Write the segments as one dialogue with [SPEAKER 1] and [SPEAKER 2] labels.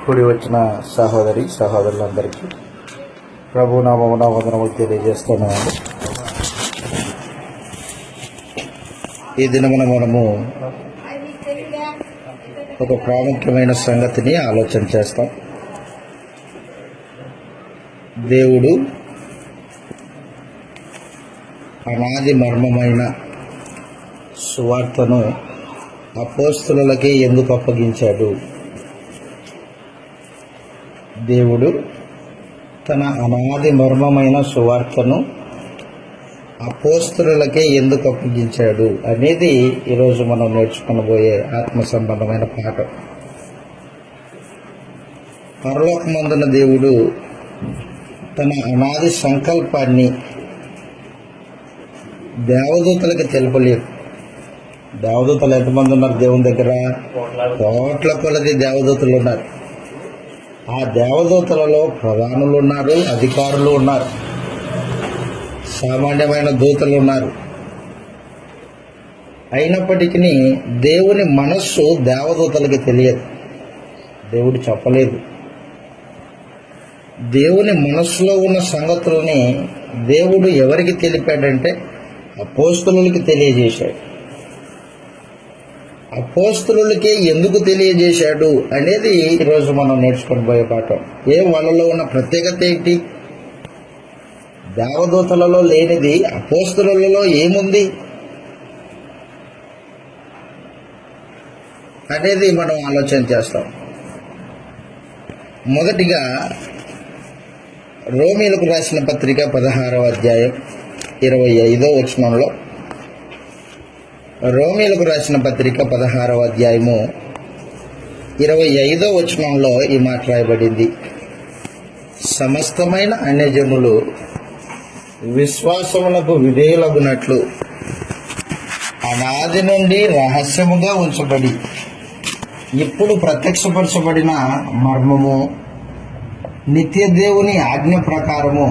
[SPEAKER 1] కూడి వచ్చిన సహోదరి సహోదరులందరికీ ప్రభు నామమున వందనములు తెలియజేస్తున్నాము. ఈ దినమున మనము ఒక ప్రాముఖ్యమైన సంగతిని ఆలోచన చేస్తాం. దేవుడు అనాది మర్మమైన సువార్తను అపోస్తలులకే ఎందుకు అప్పగించాడు? దేవుడు తన అనాది మర్మమైన సువార్తను అపోస్తలులకే ఎందుకు అప్పగించాడు అనేది ఈరోజు మనం నేర్చుకునబోయే ఆత్మ సంబంధమైన పాఠం. పరలోకమందున దేవుడు తన అనాది సంకల్పాన్ని దేవదూతలకు తెలుపలేదు. దేవదూతలు ఎంతమంది ఉన్నారు దేవుని దగ్గర? కోట్ల కొలది దేవదూతలు ఉన్నారు. ఆ దేవదూతలలో ప్రధానులు ఉన్నారు, అధికారులు ఉన్నారు, సామాన్యమైన దూతలు ఉన్నారు. అయినప్పటికీ దేవుని మనస్సు దేవదూతలకి తెలియదు. దేవుడు చెప్పలేదు. దేవుని మనస్సులో ఉన్న సంగతులని దేవుడు ఎవరికి తెలిపాడంటే అపోస్తలులకి తెలియజేశాడు. అపోస్తలులకే ఎందుకు తెలియజేశాడు అనేది ఈరోజు మనం నేర్చుకొని పోయే పాఠం. వాళ్ళలో ఉన్న ప్రత్యేకత ఏంటి? దేవదూతలలో లేనిది అపోస్తలులలో ఏముంది అనేది మనం ఆలోచన చేస్తాం. మొదటిగా రోమీలకు రాసిన పత్రిక 16వ అధ్యాయం 25వ వచనంలో, రోమీలకు రాసిన పత్రిక 16వ అధ్యాయము 25వ వచనంలో ఈ మాట రాయబడింది: సమస్తమైన అన్యజనులు విశ్వాసములకు విధేయులగునట్లు అనాది నుండి రహస్యముగా ఉంచబడి ఇప్పుడు ప్రత్యక్షపరచబడిన మర్మము నిత్య దేవుని ఆజ్ఞ ప్రకారము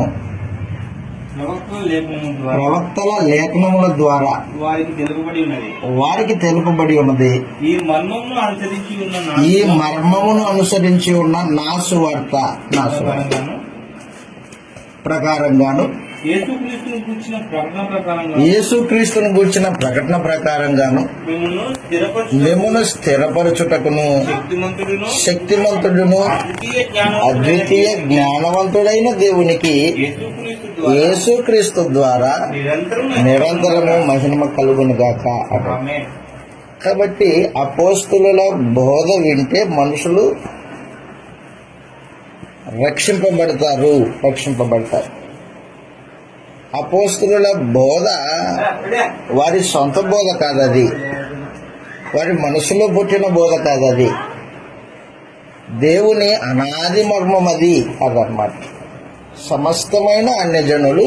[SPEAKER 1] ప్రవక్తల లేఖనముల ద్వారా వారికి తెలుపబడి ఉన్నది. ఈ మర్మమును అనుసరించి ఉన్న నా సువార్త ప్రకారంగాను యేసుక్రీస్తును గూర్చిన ప్రకటన ప్రకారంగాను మిమ్మును స్థిరపరచుటకును శక్తిమంతుడును అద్వితీయ జ్ఞానవంతుడైన దేవునికి యేసుక్రీస్తు ద్వారా నిరంతరము మహిమ కలుగును గాక. కాబట్టి అపోస్తలుల బోధ వింటే మనుషులు రక్షింపబడతారు. అపోస్తలుల బోధ వారి సొంత బోధ కాదది. వారి మనసులో పుట్టిన బోధ కాదది. దేవుని అనాది మర్మం అదన్నమాట. సమస్తమైన అన్యజనులు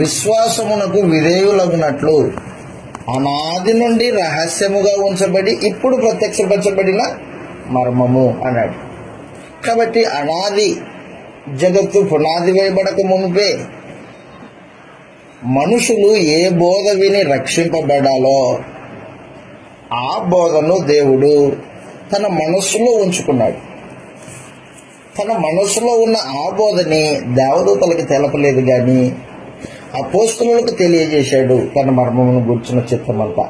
[SPEAKER 1] విశ్వాసమునకు విధేయులగునట్లు అనాది నుండి రహస్యముగా ఉంచబడి ఇప్పుడు ప్రత్యక్షపరచబడిన మర్మము అన్నాడు. కాబట్టి అనాది జగత్తు పునాది వేయబడక మునిపే మనుషులు ఏ బోధ విని రక్షింపబడాలో ఆ బోధను దేవుడు తన మనస్సులో ఉంచుకున్నాడు. తన మనస్సులో ఉన్న ఆ బోధని దేవదూతలకు తెలపలేదు, కానీ అపోస్తలులకు తెలియజేశాడు తన మర్మమును గుర్చిన చిత్తమంతా.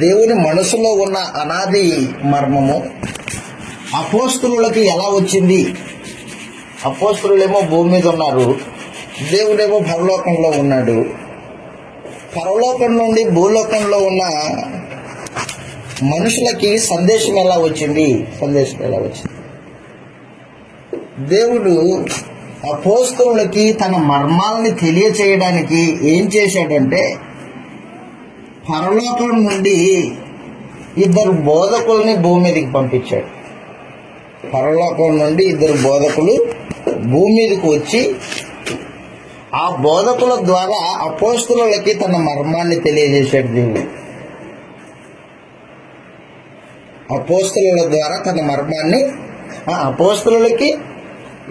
[SPEAKER 1] దేవుని మనసులో ఉన్న అనాది మర్మము అపోస్తలులకి ఎలా వచ్చింది? అపోస్తలులేమో భూమి మీద ఉన్నారు, దేవుడేమో పరలోకంలో ఉన్నాడు. పరలోకం నుండి భూలోకంలో ఉన్న మనుషులకి సందేశం ఎలా వచ్చింది? దేవుడు అపోస్తలులకి తన మర్మాలని తెలియచేయడానికి ఏం చేశాడంటే పరలోకం నుండి 2 బోధకుల్ని భూమి మీదకి పంపించాడు. పరలోకం నుండి 2 బోధకులు భూమి మీదకి వచ్చి ఆ బోధకుల ద్వారా అపోస్తలులకి తన మర్మాన్ని తెలియజేశాడు. దేవుడు అపోస్తలుల ద్వారా తన మర్మాన్ని అపోస్తలులకి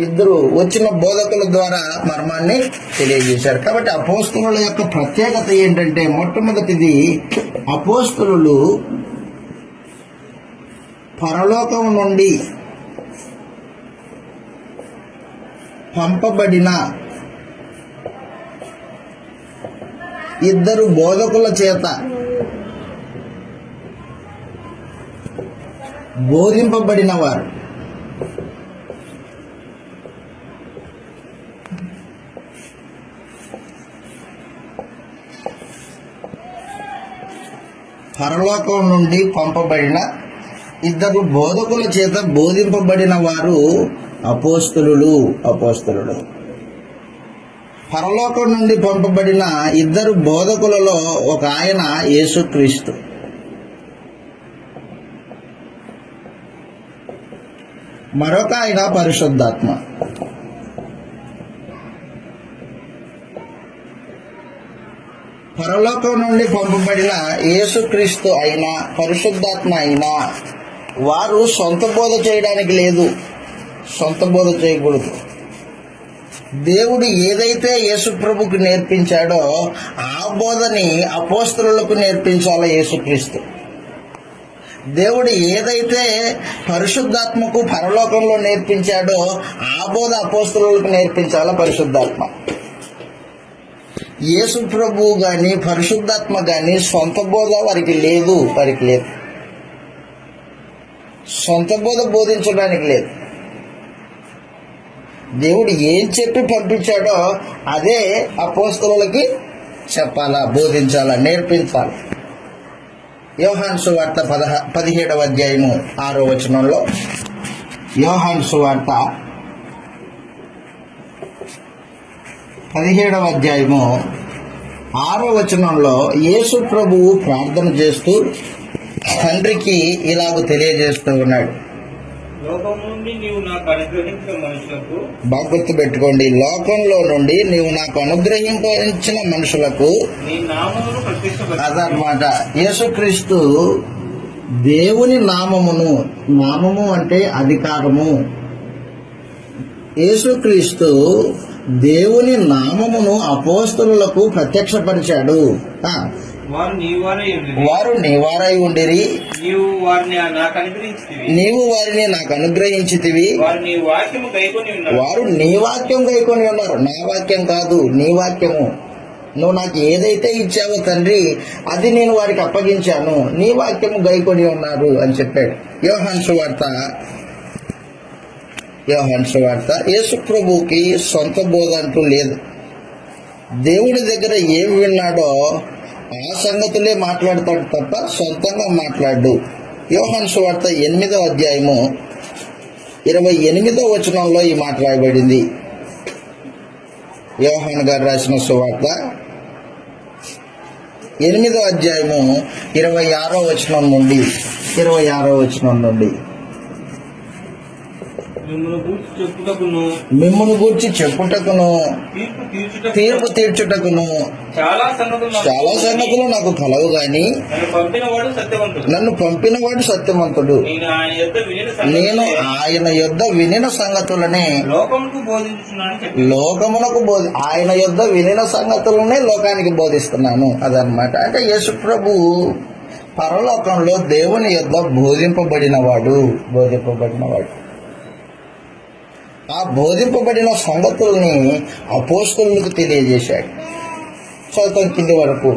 [SPEAKER 1] 2 వచ్చిన బోధకుల ద్వారా మర్మాన్ని తెలియజేశారు. కాబట్టి అపోస్తలుల యొక్క ప్రత్యేకత ఏంటంటే, మొట్టమొదటిది అపోస్తలులు పరలోకం నుండి పంపబడిన ఇద్దరు బోధకుల చేత బోధింపబడిన వారు. పరలోకం నుండి పంపబడిన ఇద్దరు బోధకుల చేత బోధింపబడిన వారు అపోస్తలులు. పరలోకం నుండి పంపబడిన ఇద్దరు బోధకులలో ఒక ఆయన యేసుక్రీస్తు, మరొక ఆయన పరిశుద్ధాత్మ. పరలోకం నుండి పంపబడిన యేసుక్రీస్తు అయినా పరిశుద్ధాత్మ అయినా వారు సొంత బోధ చేయడానికి లేదు, సొంత బోధ చేయకూడదు. దేవుడు ఏదైతే యేసు ప్రభుకు నేర్పించాడో ఆ బోధని అపోస్తలులకు నేర్పించాలి యేసుక్రీస్తు. దేవుడు ఏదైతే పరిశుద్ధాత్మకు పరలోకంలో నేర్పించాడో ఆ బోధ అపోస్తలులకు నేర్పించాల పరిశుద్ధాత్మ. యేసు ప్రభువు గాని పరిశుద్ధాత్మ గాని సొంత బోధ వారికి లేదు. సొంత బోధ బోధించడానికి లేదు. దేవుడు ఏం చెప్పి పంపించాడో అదే అపోస్తలులకి చెప్పాలా, బోధించాలా, నేర్పించాలి. యోహాను సువార్త 17వ అధ్యాయము 6వ వచనంలో, యోహాను సువార్త 17వ అధ్యాయము 6వ వచనంలో యేసు ప్రభువు ప్రార్థన చేస్తూ తండ్రికి ఇలాగ తెలియజేస్తూ ఉన్నాడు. బాగా గుర్తు పెట్టుకోండి, లోకంలో నుండి నీవు నాకు అనుగ్రహించిన మనుషులకు అదనమాట. యేసుక్రీస్తు దేవుని నామము అంటే అధికారము. యేసుక్రీస్తు దేవుని నామమును అపోస్తలులకు ప్రత్యక్షపరిచాడు. వారు నీవారై ఉండిరి, నీవు వారిని నాకు అనుగ్రహించితివి, వారు నీ వాక్యం గైకొని ఉన్నారు. నా వాక్యం కాదు, నీ వాక్యము. నువ్వు నాకు ఏదైతే ఇచ్చావో తండ్రి అది నేను వారికి అప్పగించాను, నీ వాక్యము గైకొని ఉన్నారు అని చెప్పాడు. యోహాను సువార్త యేసు ప్రభువుకి సొంత బోధ అంటూ లేదు. దేవుడి దగ్గర ఏం విన్నాడో ఆ సంగతులే మాట్లాడతాడు తప్ప సొంతంగా మాట్లాడు. యోహాను సువార్త 8వ అధ్యాయము 28వ వచనంలో ఈ మాట రాయబడింది. యోహాను గారు రాసిన సువార్త 8వ అధ్యాయము 26వ వచనం నుండి మిమ్మును గూర్చి చెప్పుటకును తీర్పు తీర్చుటకును చాలా సంగతులు నాకు కలవు గాని నన్ను పంపినవాడు సత్యవంతుడు. నేను ఆయన యొద్ద వినిన సంగతులనే ఆయన యొద్ద వినిన సంగతులనే లోకానికి బోధిస్తున్నాను. అదనమాట. అంటే యేసు ప్రభు పరలోకంలో దేవుని యొద్ద బోధింపబడినవాడు. ఆ బోధింపబడిన సంగతుల్ని అపోస్తలులకు తెలియజేశాడు. చదువుతాం కింది వరకు.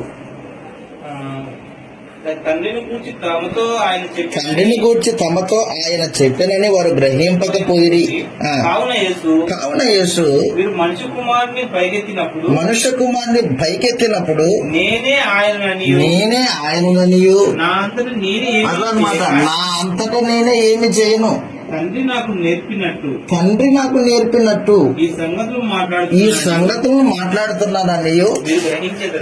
[SPEAKER 1] తండ్రిని గూర్చి తమతో ఆయన చెప్పినని వారు గ్రహింపకపోయిరి. కావున యేసు మనుష్య కుమారుని పైకెత్తినప్పుడు నేనే ఆయననియు అదనమాట. నా అంతటా నేనే ఏమి చేయను, తండ్రి నాకు నేర్పినట్టు ఈ సంగతులు మాట్లాడుతున్నాననియు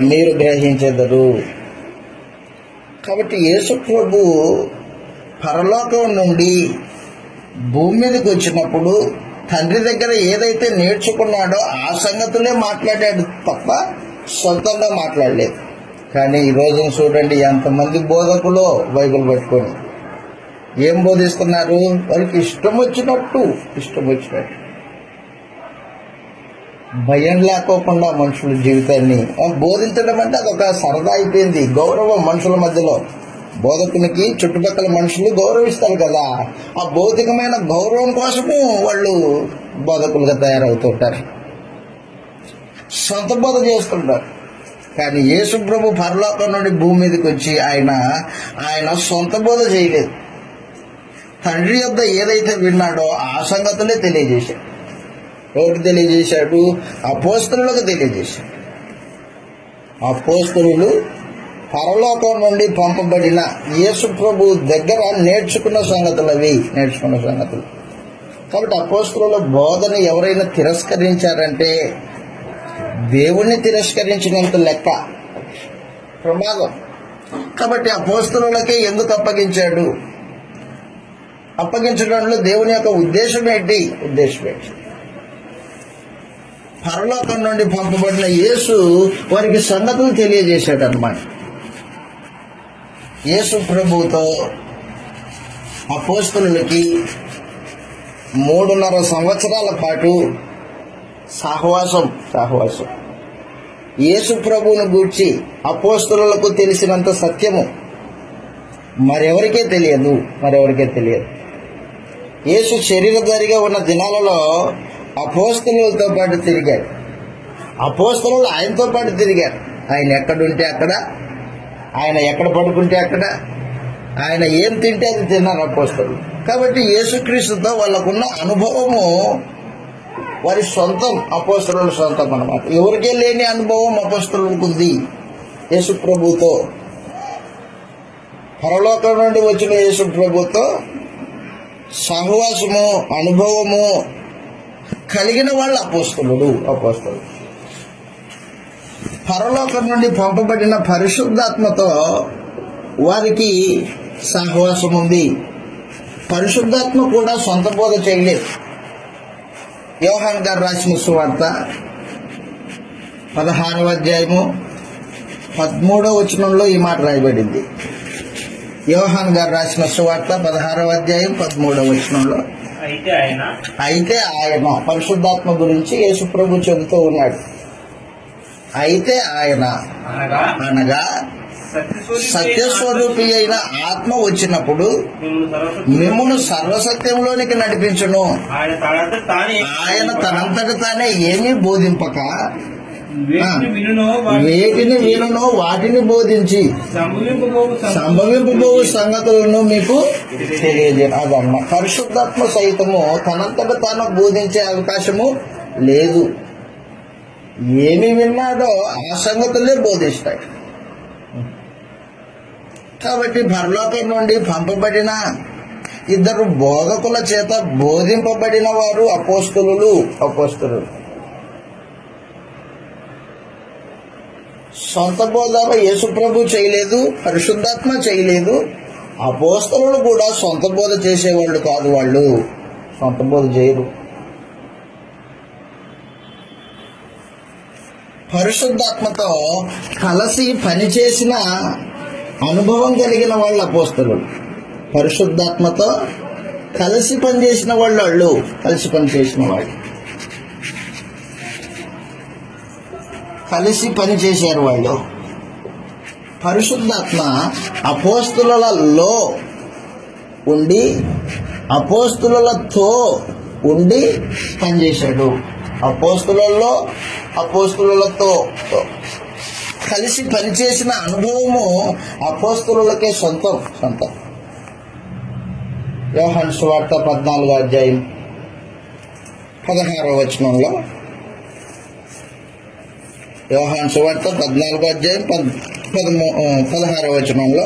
[SPEAKER 1] మీరు గ్రహించెదరు. కాబట్టి యేసు ప్రభు పరలోకం నుండి భూమి మీదకి వచ్చినప్పుడు తండ్రి దగ్గర ఏదైతే నేర్చుకున్నాడో ఆ సంగతులే మాట్లాడాడు తప్ప సొంతంగా మాట్లాడలేదు. కానీ ఈ రోజున చూడండి ఎంతమంది బోధకులు బైబిల్ పట్టుకొని ఏం బోధిస్తున్నారు? వారికి ఇష్టం వచ్చినట్టు భయం లేకోకుండా మనుషుల జీవితాన్ని బోధించడం అంటే అదొక సరదా అయిపోయింది. గౌరవం మనుషుల మధ్యలో బోధకునికి చుట్టుపక్కల మనుషులు గౌరవిస్తారు కదా, ఆ భౌతికమైన గౌరవం కోసము వాళ్ళు బోధకులుగా తయారవుతుంటారు, సొంత బోధ చేస్తుంటారు. కానీ యేసు ప్రభు పరలోకం నుండి భూమి మీదకి వచ్చి ఆయన సొంత బోధ చేయలేదు. తండ్రి యొద్ద ఏదైతే విన్నాడో ఆ సంగతులే తెలియజేశాడు. ఎవరికి తెలియజేశాడు? అపోస్తలులకు తెలియజేశాడు. అపోస్తలులు పరలోకం నుండి పంపబడిన యేసు ప్రభు దగ్గర నేర్చుకున్న సంగతులు. కాబట్టి అపోస్తలుల బోధని ఎవరైనా తిరస్కరించారంటే దేవుణ్ణి తిరస్కరించినంత లెక్క, ప్రమాదం. కాబట్టి అపోస్తలులకే ఎందుకు అప్పగించాడు? అప్పగించడంలో దేవుని యొక్క ఉద్దేశం ఏంటి? పరలోకం నుండి పంపబడిన యేసు వారికి సంగతులు తెలియజేశాడు అన్నమాట. యేసు ప్రభుతో అపోస్తలులకి 3.5 సంవత్సరాల పాటు సహవాసం. యేసు ప్రభువును గూర్చి అపోస్తలులకు తెలిసినంత సత్యము మరెవరికే తెలియదు. యేసు శరీరధారిగా ఉన్న దినాలలో అపోస్తలులతో పాటు తిరిగాడు. అపోస్తలులు ఆయనతో పాటు తిరిగారు. ఆయన ఎక్కడుంటే అక్కడ, ఆయన ఎక్కడ పడుకుంటే అక్కడ, ఆయన ఏం తింటే అది తిన్నారు అపోస్తలులు. కాబట్టి యేసుక్రీస్తుతో వాళ్ళకున్న అనుభవము వారి సొంతం, అపోస్తలుల సొంతం అన్నమాట. ఎవరికే లేని అనుభవం అపోస్తలులకు ఉంది. యేసు ప్రభుతో, పరలోకం నుండి వచ్చిన యేసు ప్రభుతో సహవాసము, అనుభవము కలిగిన వాళ్ళు అపోస్తలులు. పరలోకం నుండి పంపబడిన పరిశుద్ధాత్మతో వారికి సహవాసం ఉంది. పరిశుద్ధాత్మ కూడా సొంత బోధ చేయలేదు. యోహాను గారు రాసిన సువార్త 16వ అధ్యాయము 13వ వచనంలో ఈ మాట రాయబడింది. యోహాను గారు రాసిన సువార్త 16వ అధ్యాయం 13వ వచనంలో, అయితే ఆయన పరిశుద్ధాత్మ గురించి యేసు ప్రభు చెబుతూ ఉన్నాడు. అయితే ఆయన అనగా సత్యస్వరూపి అయిన ఆత్మ వచ్చినప్పుడు మిమ్మును సర్వసత్యంలోనికి నడిపించును. ఆయన తనంతట తానే ఏమీ బోధింపక వేటిని వినునో వాటిని బోధించి సంభవింపబోవు సంగతులను మీకు తెలియజేయను. అదన్న పరిశుద్ధాత్మ సైతము తనంతట తాను బోధించే అవకాశము లేదు. ఏమి విన్నాడో ఆ సంగతులే బోధిస్తాడు. కాబట్టి పరలోకం నుండి పంపబడిన 2 బోధకుల చేత బోధింపబడిన వారు అపోస్తలులు. సొంత బోధ యేసు ప్రభు చేయలేదు, పరిశుద్ధాత్మ చేయలేదు. అపోస్తలులు కూడా సొంత బోధ చేసేవాళ్ళు కాదు. వాళ్ళు సొంత బోధ చేయరు. పరిశుద్ధాత్మతో కలిసి పనిచేసిన అనుభవం కలిగిన వాళ్ళు అపోస్తలులు. పరిశుద్ధాత్మతో కలిసి పనిచేసిన వాళ్ళు కలిసి పనిచేశారు వాళ్ళు. పరిశుద్ధాత్మ అపోస్తలులలో ఉండి అపోస్తలులతో ఉండి పనిచేశాడు. అపోస్తలులతో కలిసి పనిచేసిన అనుభవము అపోస్తలులకే సొంతం. యోహాను సువార్త 14వ అధ్యాయం 16వ వచనంలో, యోహాను సువార్త 14వ అధ్యాయం 16వ వచనంలో,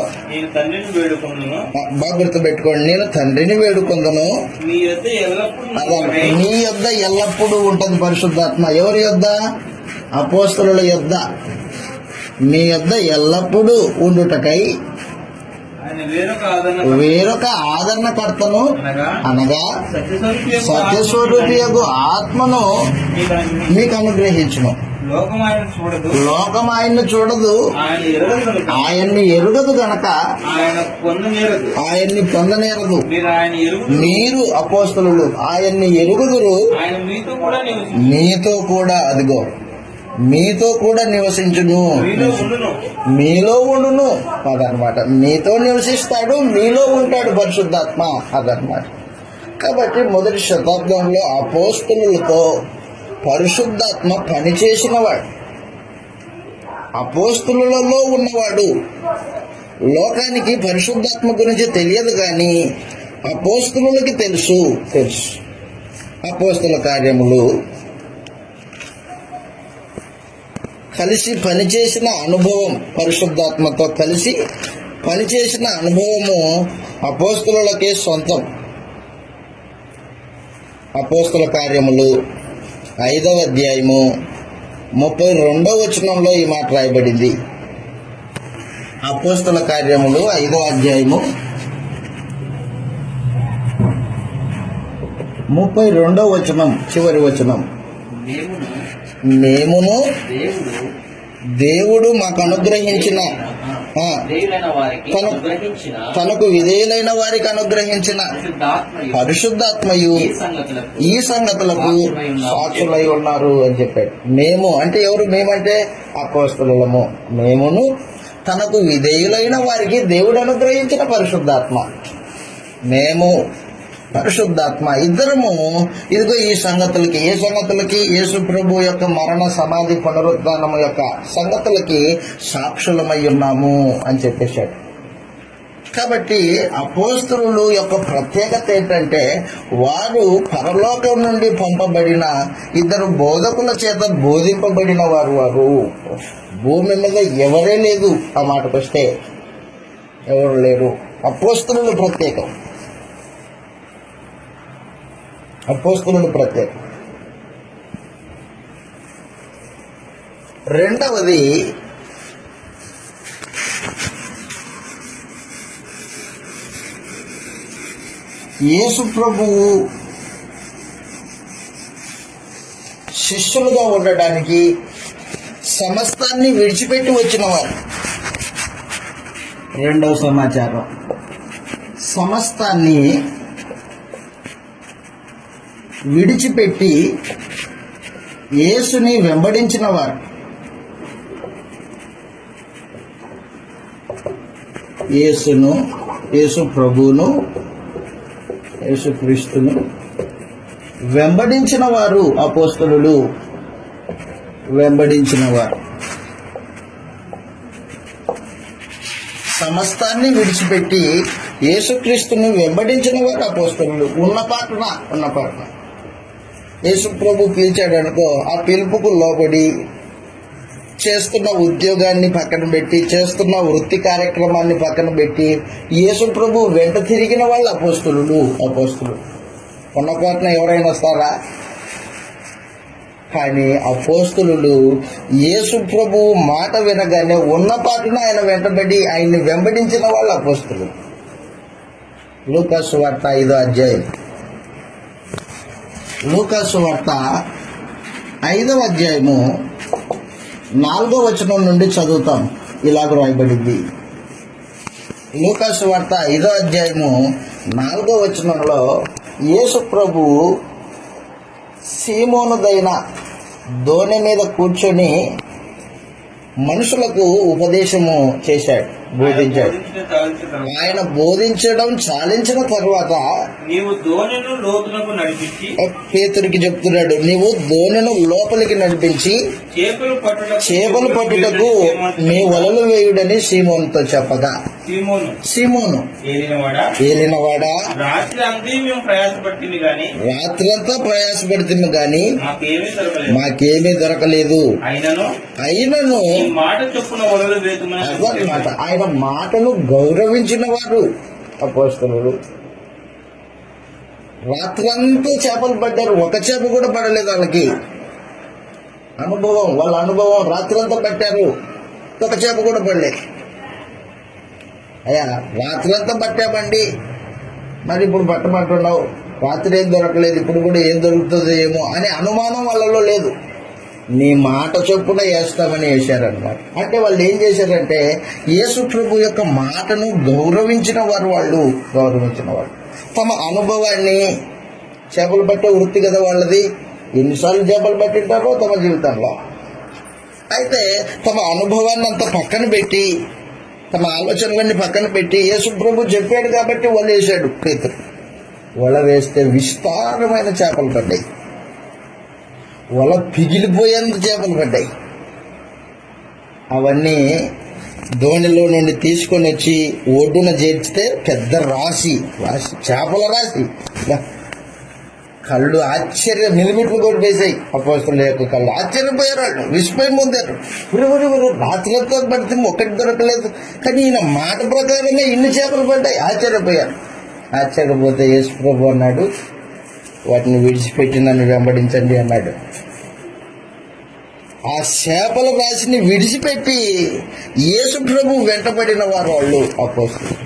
[SPEAKER 1] బాగా గుర్తుపెట్టుకోండి, నేను తండ్రిని వేడుకొందును, మీ యొద్ద ఎల్లప్పుడూ ఉంటుంది పరిశుద్ధాత్మ. ఎవరి యొద్ద? అపోస్తలుల యొద్ద. మీ యొద్ద ఎల్లప్పుడూ ఉండుటకై వేరొక ఆదరణకర్తను అనగా సత్యస్వరూపియగు ఆత్మను మీకు అనుగ్రహించును. లోకం ఆయన్ని చూడదు, ఆయన్ని ఎరుగదు గనక ఆయన్ని పొందనేరదు. మీరు అపోస్తలులు ఆయన్ని ఎరుగుదురు, మీతో కూడా అదిగో మీతో కూడా నివసించును, మీలో ఉండును అదనమాట. మీతో నివసిస్తాడు, మీలో ఉంటాడు పరిశుద్ధాత్మ అదనమాట. కాబట్టి మొదటి శతాబ్దంలో అపోస్తలులతో పరిశుద్ధాత్మ పనిచేసినవాడు, అపోస్తలులలో ఉన్నవాడు. లోకానికి పరిశుద్ధాత్మ గురించి తెలియదు, కానీ అపోస్తలులకి తెలుసు. అపోస్తల కార్యములు కలిసి పనిచేసిన అనుభవం, పరిశుద్ధాత్మతో కలిసి పనిచేసిన అనుభవము అపోస్తలులకే సొంతం. అపోస్తల కార్యములు 5వ అధ్యాయము 32వ వచనంలో ఈ మాట రాయబడింది. అపోస్తల కార్యములు 5వ అధ్యాయము 32వ వచనం, చివరి వచనం. మేమును దేవుడు మాకు అనుగ్రహించిన తనకు విధేయులైన వారికి అనుగ్రహించిన పరిశుద్ధాత్మయు ఈ సంగతులకు సాక్షులై ఉన్నారు అని చెప్పాడు. మేము అంటే ఎవరు? మేమంటే అపోస్తలులము. మేమును తనకు విధేయులైన వారికి దేవుడు అనుగ్రహించిన పరిశుద్ధాత్మ, మేము పరిశుద్ధాత్మ ఇద్దరము ఇదిగో ఈ సంగతులకి, ఏ సంగతులకి? యేసు ప్రభు యొక్క మరణ, సమాధి, పునరుద్ధానము యొక్క సంగతులకి సాక్షులమై ఉన్నాము అని చెప్పేశాడు. కాబట్టి అపోస్తలుల యొక్క ప్రత్యేకత ఏంటంటే వారు పరలోకం నుండి పంపబడిన ఇద్దరు బోధకుల చేత బోధింపబడిన వారు. భూమి మీద ఎవరే లేదు, ఆ మాటకొస్తే ఎవరు లేరు. అపోస్తలులు ప్రత్యేకం, అపోస్తలులు ప్రత్యేకం. రెండవది యేసు ప్రభువు శిష్యులుగా ఉండడానికి సమస్తాన్ని విడిచిపెట్టి వచ్చిన వారు. రెండవ సమాచారం, సమస్తాన్ని విడిచిపెట్టి యేసుని వెంబడించిన వారు. యేసు ప్రభువును, యేసు క్రీస్తును వెంబడించిన వారు అపోస్తలులు, వెంబడించిన వారు. సమస్తాన్ని విడిచిపెట్టి యేసుక్రీస్తుని వెంబడించిన వారు అపోస్తలులు. ఉన్న పాటన యేసు ప్రభు పిలిచాడు అనుకో, ఆ పిలుపుకు లోబడి చేస్తున్న ఉద్యోగాన్ని పక్కన పెట్టి, చేస్తున్న వృత్తి కార్యక్రమాన్ని పక్కన పెట్టి యేసు ప్రభు వెంట తిరిగిన వాళ్ళు అపోస్తలులు. ఉన్న పాటన ఎవరైనా వస్తారా? కానీ అపోస్తలులు యేసు ప్రభు మాట వినగానే ఉన్న పాటన ఆయన వెంటబడి ఆయన్ని వెంబడించిన వాళ్ళు అపోస్తలులు. లూకా సువార్త 5వ అధ్యాయం, లూకా సువార్త 5వ అధ్యాయము 4వ వచనం నుండి చదువుతాం. ఇలాగ రాయబడింది. లూకా సువార్త 5వ అధ్యాయము 4వ వచనంలో యేసు ప్రభు సీమోనుదైన దోణి మీద కూర్చొని మనుషులకు ఉపదేశము చేశాడు, బోధించాడు. ఆయన బోధించడం చాలించిన తరువాత
[SPEAKER 2] నీవు దోణిను లోతునకు నడిపించి,
[SPEAKER 1] పేతురికి చెప్తున్నాడు, నీవు దోణిను లోపలికి నడిపించి చేపలు పట్టుటకు మీ వలలు వేయుడని సీమోనుతో చెప్పగా, సీమోను ఏలినవాడా, రాత్రంతా ప్రయాసపడుతుంది గాని మాకేమీ దొరకలేదు. అయినను ఆయన మాటను గౌరవించిన వారు అపోస్తలులు. రాత్రంతా చేపలు పడ్డారు, ఒక చేప కూడా పడలేదు వాళ్ళకి. వాళ్ళ అనుభవం రాత్రంతా పట్టారు, ఒక చేప కూడా పడలేదు. అయ్యా రాత్రంతా పట్టామండి, మరి ఇప్పుడు పట్టమంటున్నావు, రాత్రి ఏం దొరకలేదు, ఇప్పుడు కూడా ఏం దొరుకుతుందో ఏమో అనే అనుమానం వాళ్ళలో లేదు. నీ మాట చొప్పున వేస్తామని వేశారనమాట. అంటే వాళ్ళు ఏం చేశారంటే యేసు ప్రభు యొక్క మాటను గౌరవించిన వారు తమ అనుభవాన్ని, చేపలు పట్టే వృత్తి కదా వాళ్ళది, ఎన్నిసార్లు చేపలు పట్టింటారో తమ జీవితంలో అయితే తమ అనుభవాన్ని అంతా పక్కన పెట్టి, తమ ఆలోచనలన్నీ పక్కన పెట్టి యేసు ప్రభు చెప్పాడు కాబట్టి వల వేశాడు పేతురు. వల వేస్తే విస్తారమైన చేపలు పడ్డాయి. వల పిగిలిపోయేంత చేపలు పడ్డాయి. అవన్నీ దోణిలో నుండి తీసుకొని వచ్చి ఒడ్డున చేర్చితే పెద్ద రాశి చేపల రాశి. కళ్ళు ఆశ్చర్య నిలిమిట్లు కొట్టేసాయి. అపోస్తలుల యొక్క కళ్ళు ఆశ్చర్యపోయారు. వాళ్ళు విసిపోయి ముందారు. రాత్రులతో పడితే ఒక్కటి దొరకలేదు, కానీ ఈయన మాట ప్రకారమే ఇన్ని చేపలు పడ్డాయి. ఆశ్చర్యపోయారు. ఆశ్చర్యపోతే యేసు ప్రభు అన్నాడు, వాటిని విడిచిపెట్టి నన్ను వెంబడించండి అన్నాడు. ఆ చేపల రాశిని విడిచిపెట్టి యేసు ప్రభు వెంటబడిన వారు వాళ్ళు అపోస్తలులు.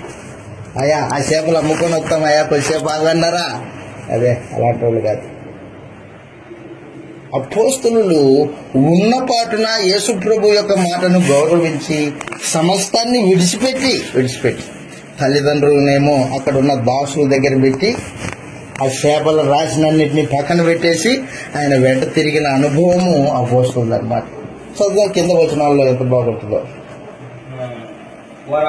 [SPEAKER 1] అయ్యా ఆ చేపలు అమ్ముకొని వస్తాం, అయ్యా కొద్దిసేపు ఆగన్నారా? అదే అలాంటి వాళ్ళు కాదు. అపోస్తలులు ఉన్న పాటున యేసు ప్రభు యొక్క మాటను గౌరవించి సమస్తాన్ని విడిచిపెట్టి తల్లిదండ్రులనేమో అక్కడ ఉన్న దాసుల దగ్గర పెట్టి ఆ చేపల రాశినన్నింటినీ పక్కన పెట్టేసి ఆయన వెంట తిరిగిన అనుభవము అపోస్తలులు అన్నమాట. చదువు కింద వచనాల్లో ఎంత బాగుంటుందో.
[SPEAKER 2] వారు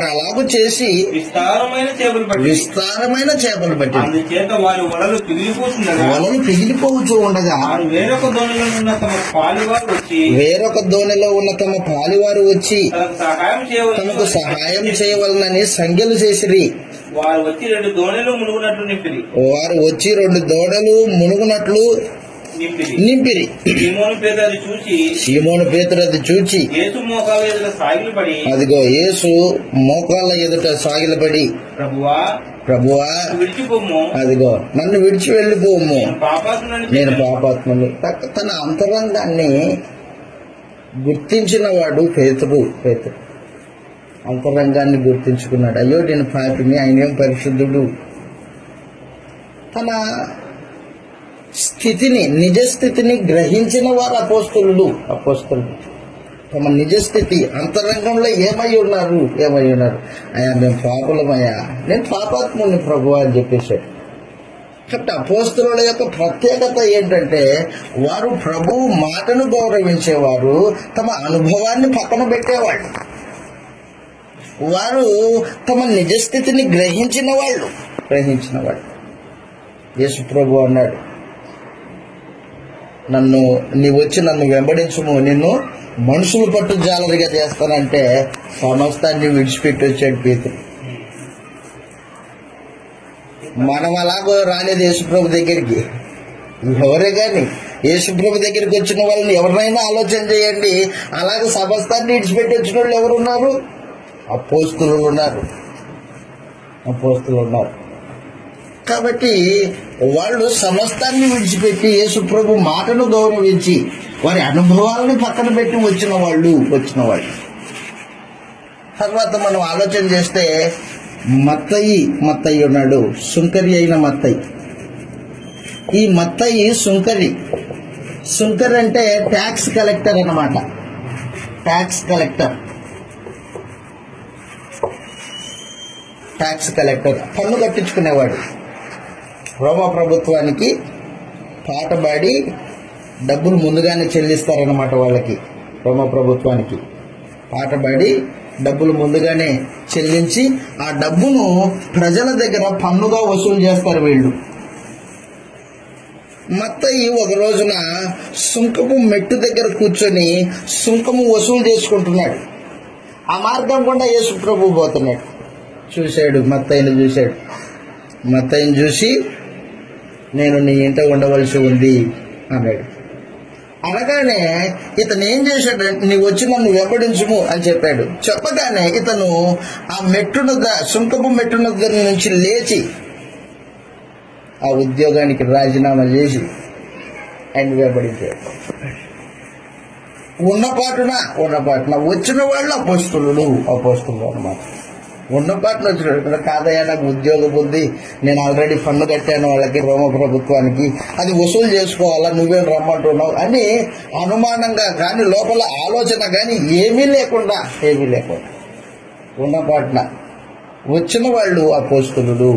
[SPEAKER 2] అలాగూ చేసి విస్తారమైన చేపలు పట్టి అందుచేత వారి వలలు పిగిలిపోవచ్చు ఉండగా వేరొక దోణిలో ఉన్న తమ పాలివారు వచ్చి తమకు సహాయం చేయవలనని సంఖ్యలు చేసిరి. వారు వచ్చి 2 దోణులు మునుగునట్లు నింపిరి. సీమోను పేతురు అది చూచి అదిగో యేసు మోకాళ్ళ ఎదుట సాగిలపడి, ప్రభువా అదిగో నన్ను విడిచి వెళ్ళిపోము, నేను పాపాత్మని. తన అంతరంగాన్ని గుర్తించిన వాడు పేతురు. అంతరంగాన్ని గుర్తించుకున్నాడు. అయ్యో నేను పాపిని, ఆయనేం పరిశుద్ధుడు. తన స్థితిని, నిజస్థితిని గ్రహించిన వారు అపోస్తలులు. తమ నిజస్థితి అంతరంగంలో ఏమై ఉన్నారు. అయ్యా మేము పాపులమయ్యా, నేను పాపాత్ముని ప్రభువా అని చెప్పేశాడు. కాబట్టి అపోస్తలుల యొక్క ప్రత్యేకత ఏంటంటే వారు ప్రభువు మాటను గౌరవించేవారు, తమ అనుభవాన్ని పక్కన పెట్టేవాళ్ళు. వారు తమ నిజస్థితిని గ్రహించిన వాళ్ళు. యేసు ప్రభు అన్నాడు, నీవు వచ్చి నన్ను వెంబడించుము, నిన్ను మనుషులు పట్టు జాలరిగా చేస్తానంటే సమస్తాన్ని విడిచిపెట్టి వచ్చాడు పేతురు. మనం అలాగో రాలేదు యేసుప్రభు దగ్గరికి. ఎవరే కానీ యేసుప్రభు దగ్గరికి వచ్చిన వాళ్ళని ఎవరినైనా ఆలోచన చేయండి. అలాగే సమస్తాన్ని విడిచిపెట్టి వచ్చిన వాళ్ళు ఎవరున్నారు? అపోస్తలులు ఉన్నారు. కాబట్టి వాళ్ళు సమస్తాన్ని విడిచిపెట్టి యేసు ప్రభు మాటను గౌరవించి వారి అనుభవాలను పక్కన పెట్టి వచ్చిన వాళ్ళు. తర్వాత మనం ఆలోచన చేస్తే మత్తయి ఉన్నాడు, సుంకరి అయిన మత్తయి. ఈ మత్తయి సుంకరి అంటే ట్యాక్స్ కలెక్టర్ అన్నమాట. ట్యాక్స్ కలెక్టర్ పన్ను కట్టించుకునేవాడు. రోమా ప్రభుత్వానికి పాటబాడి డబ్బులు ముందుగానే చెల్లిస్తారన్నమాట. వాళ్ళకి రోమా ప్రభుత్వానికి పాటబాడి డబ్బులు ముందుగానే చెల్లించి ఆ డబ్బును ప్రజల దగ్గర పన్నుగా వసూలు చేస్తారు వీళ్ళు. మత్తయి ఒక రోజున సుంకము మెట్టు దగ్గర కూర్చొని సుంకము వసూలు చేసుకుంటున్నాడు. ఆ మార్గం గుండా యేసు ప్రభు పోతున్నాడు. మత్తయిని చూసి నేను నీ ఇంట ఉండవలసి ఉంది అన్నాడు. అనగానే ఇతను ఏం చేశాడు, నీవు వచ్చి నన్ను వెంబడించుము అని చెప్పాడు. చెప్పగానే ఇతను ఆ సుంకపు మెట్టు దగ్గర నుంచి లేచి ఆ ఉద్యోగానికి రాజీనామా చేసి ఆయన వెంబడించాడు. ఉన్నపాటున వచ్చిన వాళ్ళు అపోస్తలులు అన్నమాట. ఉన్నపాటున వచ్చినాడు. కాదయ్యా నాకు ఉద్యోగం ఉంది, నేను ఆల్రెడీ పన్ను కట్టాను వాళ్ళకి, రోమ ప్రభుత్వానికి, అది వసూలు చేసుకోవాలా, నువ్వేం రమ్మంటున్నావు అని అనుమానంగా కానీ లోపల ఆలోచన కానీ ఏమీ లేకుండా ఉన్నపాటున వచ్చిన వాళ్ళు అపోస్తలులు.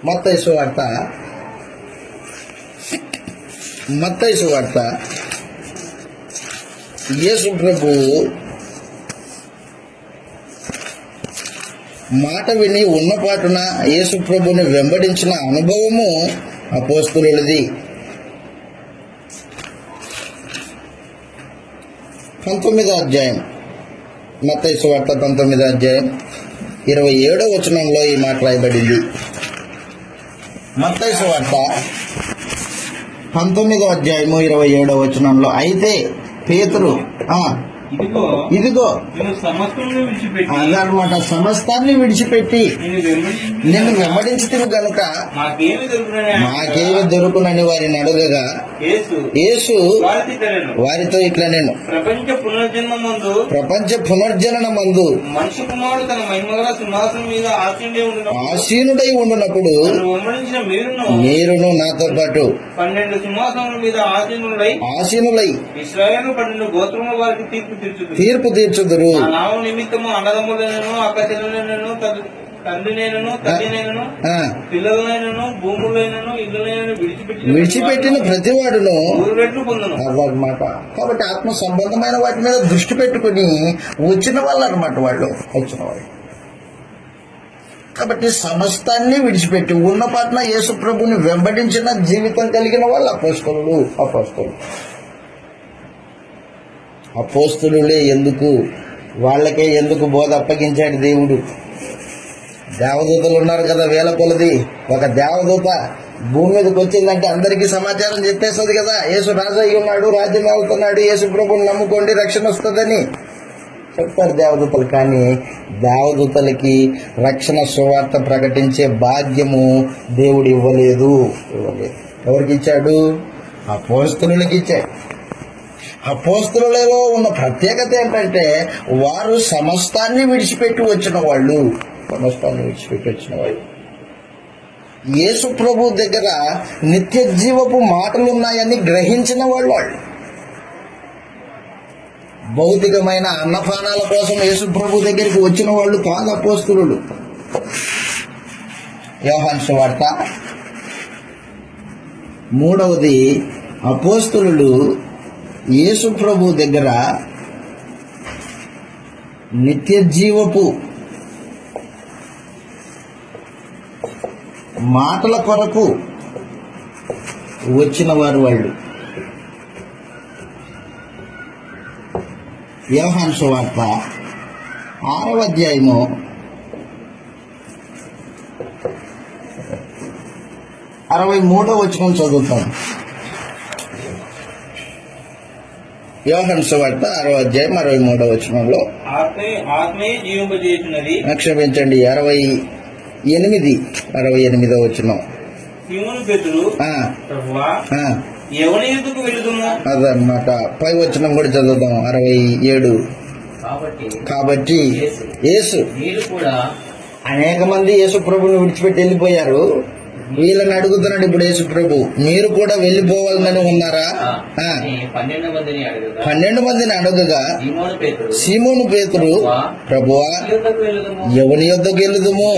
[SPEAKER 2] మత్తయి సువార్త
[SPEAKER 1] యేసు ప్రభు మాట విని ఉన్నపాటున యేసు ప్రభుని వెంబడించిన అనుభవము అపోస్తలులది. 19వ అధ్యాయం, మత్తయి సువార్త 19వ అధ్యాయం 27వ వచనంలో ఈ మాట రాయబడింది. మత్తయి సువార్త 19వ అధ్యాయము 27వ వచనంలో, అయితే పేతురు ఇదిగో అదనమాట, సమస్తాన్ని విడిచిపెట్టి నిన్ను వెంబడించుతును గనుక మాకేమి దొరుకునని వారిని అడగగా యేసు వారితో ఇట్లా, నేను ప్రపంచ పునర్జనన మందు ఆసీనుడై ఉండునప్పుడు మీరును నాతో పాటు
[SPEAKER 3] 12 సింహాసనముల మీద
[SPEAKER 1] ఆసీనులై
[SPEAKER 3] ఇశ్రాయేలు 12 గోత్రముల వారికి
[SPEAKER 1] తీర్పు తీర్చుదురు.
[SPEAKER 3] నా నామము నిమిత్తము అన్నదమ్ములైనను అక్క చెల్లెలైనను తండ్రినైనను తల్లినైనను పిల్లలైనను భూములైనను ఇల్లులైనను
[SPEAKER 1] విడిచిపెట్టిన ప్రతివాడును
[SPEAKER 3] రెట్లు పొందును
[SPEAKER 1] అన్నమాట. కాబట్టి ఆత్మ సంబంధమైన వాటి మీద దృష్టి పెట్టుకుని వచ్చిన వాళ్ళు అనమాట, వాళ్ళు వచ్చిన వాళ్ళు. కాబట్టి సమస్తాన్ని విడిచిపెట్టి ఉన్న పాటన యేసు ప్రభుని వెంబడించిన జీవితం కలిగిన వాళ్ళు అపోస్తలులే. ఎందుకు వాళ్ళకే ఎందుకు బోధ అప్పగించాడు దేవుడు? దేవదూతలు ఉన్నారు కదా వేల కొలది. ఒక దేవదూత భూమి మీదకి వచ్చిందంటే అందరికీ సమాచారం చెప్పేస్తుంది కదా, యేసు రాజు అయి ఉన్నాడు, రాజ్యం వెళ్తున్నాడు, యేసు ప్రభుని నమ్ముకోండి రక్షణ వస్తుందని చెప్తారు దేవదూతలు. కానీ దేవదూతలకి రక్షణ సువార్త ప్రకటించే భాగ్యము దేవుడు ఇవ్వలేదు. ఎవరికి ఇచ్చాడు? అపోస్తలులకి ఇచ్చాడు. అపోస్తలులలో ఉన్న ప్రత్యేకత ఏంటంటే వారు సమస్తాన్ని విడిచిపెట్టి వచ్చిన వాళ్ళు. యేసు ప్రభు దగ్గర నిత్య జీవపు మాటలు ఉన్నాయని గ్రహించిన వాళ్ళు. భౌతికమైన అన్నపానాల కోసం యేసు ప్రభు దగ్గరికి వచ్చిన వాళ్ళు కాదు అపోస్తలులు. యోహాను సువార్త 3వది, అపోస్తలులు యేసు ప్రభు దగ్గర నిత్య జీవపు మాటల కొరకు వచ్చిన వారు వాళ్ళు. యోహాను సువార్త 6వ అధ్యాయము 63వ వచనం చదువుతాం. యోహాను సువార్త 6వ అధ్యాయం 63వ వచనంలో,
[SPEAKER 3] ఆత్మే జీవింపజేయుచున్నది.
[SPEAKER 1] క్షమించండి, 68వ వచనం.
[SPEAKER 3] సీమోను పేతురు, ప్రభువా ఎవని యుద్ధకు వెళుతున్నా?
[SPEAKER 1] అదన్నమాట. పై వచనం కూడా చదువుదాం, 67. కాబట్టి యేసు, అనేక మంది యేసు ప్రభుని విడిచిపెట్టి వెళ్ళిపోయారు. వీళ్ళని అడుగుతున్నాడు ఇప్పుడు యేసు ప్రభు, మీరు కూడా వెళ్ళిపోవాలని ఉన్నారా? 12 మందిని అడగగా సీమోను పేతురు, ప్రభువా ఎవని యొద్దకు వెళ్ళుదుము?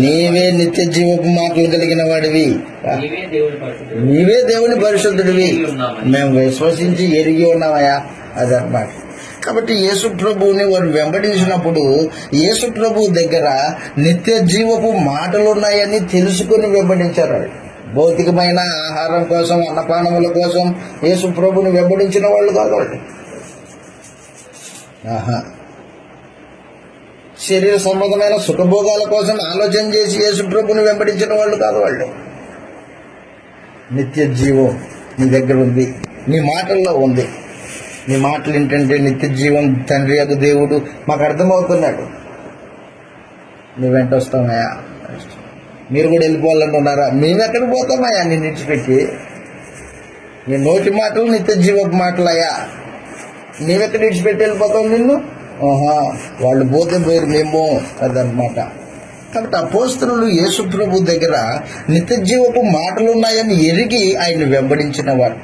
[SPEAKER 1] నీవే నిత్య జీవపు మాటలు కలిగిన వాడివి, నీవే దేవుని పరిశుద్ధుడివి, మేము విశ్వసించి ఎరిగి ఉన్నామయ్యా. అదన్నమాట. కాబట్టి యేసు ప్రభువుని వారు వెంబడించినప్పుడు యేసు ప్రభు దగ్గర నిత్య జీవపు మాటలు ఉన్నాయని తెలుసుకుని వెంబడించారు. భౌతికమైన ఆహారం కోసం, అన్నపానముల కోసం యేసు ప్రభుని వెంబడించిన వాళ్ళు కాదు వాళ్ళు. శరీర సంబంధమైన సుఖభోగాల కోసం ఆలోచన చేసి యేసు ప్రభుని వెంబడించిన వాళ్ళు కాదు వాళ్ళు. నిత్య జీవం నీ దగ్గర ఉంది, నీ మాటల్లో ఉంది. నీ మాటలు ఏంటంటే నిత్య జీవం తండ్రి యొక్క దేవుడు మాకు అర్థమవుతున్నాడు. నువ్వు వెంట వస్తామయ్యా. మీరు కూడా వెళ్ళిపోవాలంటున్నారా? మేము ఎక్కడికి పోతామయ్యా నిన్ను విడిచిపెట్టి? నీ నోటి మాటలు నిత్య జీవపు మాటలయ్యా, నీవెక్కడ విడిచిపెట్టి వెళ్ళిపోతావు నిన్ను? వాళ్ళు పోతే పోయారు, మేము అదనమాట. కాబట్టి అపోస్తలులు యేసు ప్రభు దగ్గర నిత్య జీవపు మాటలు ఉన్నాయని ఎరిగి ఆయన వెంబడించిన వారు.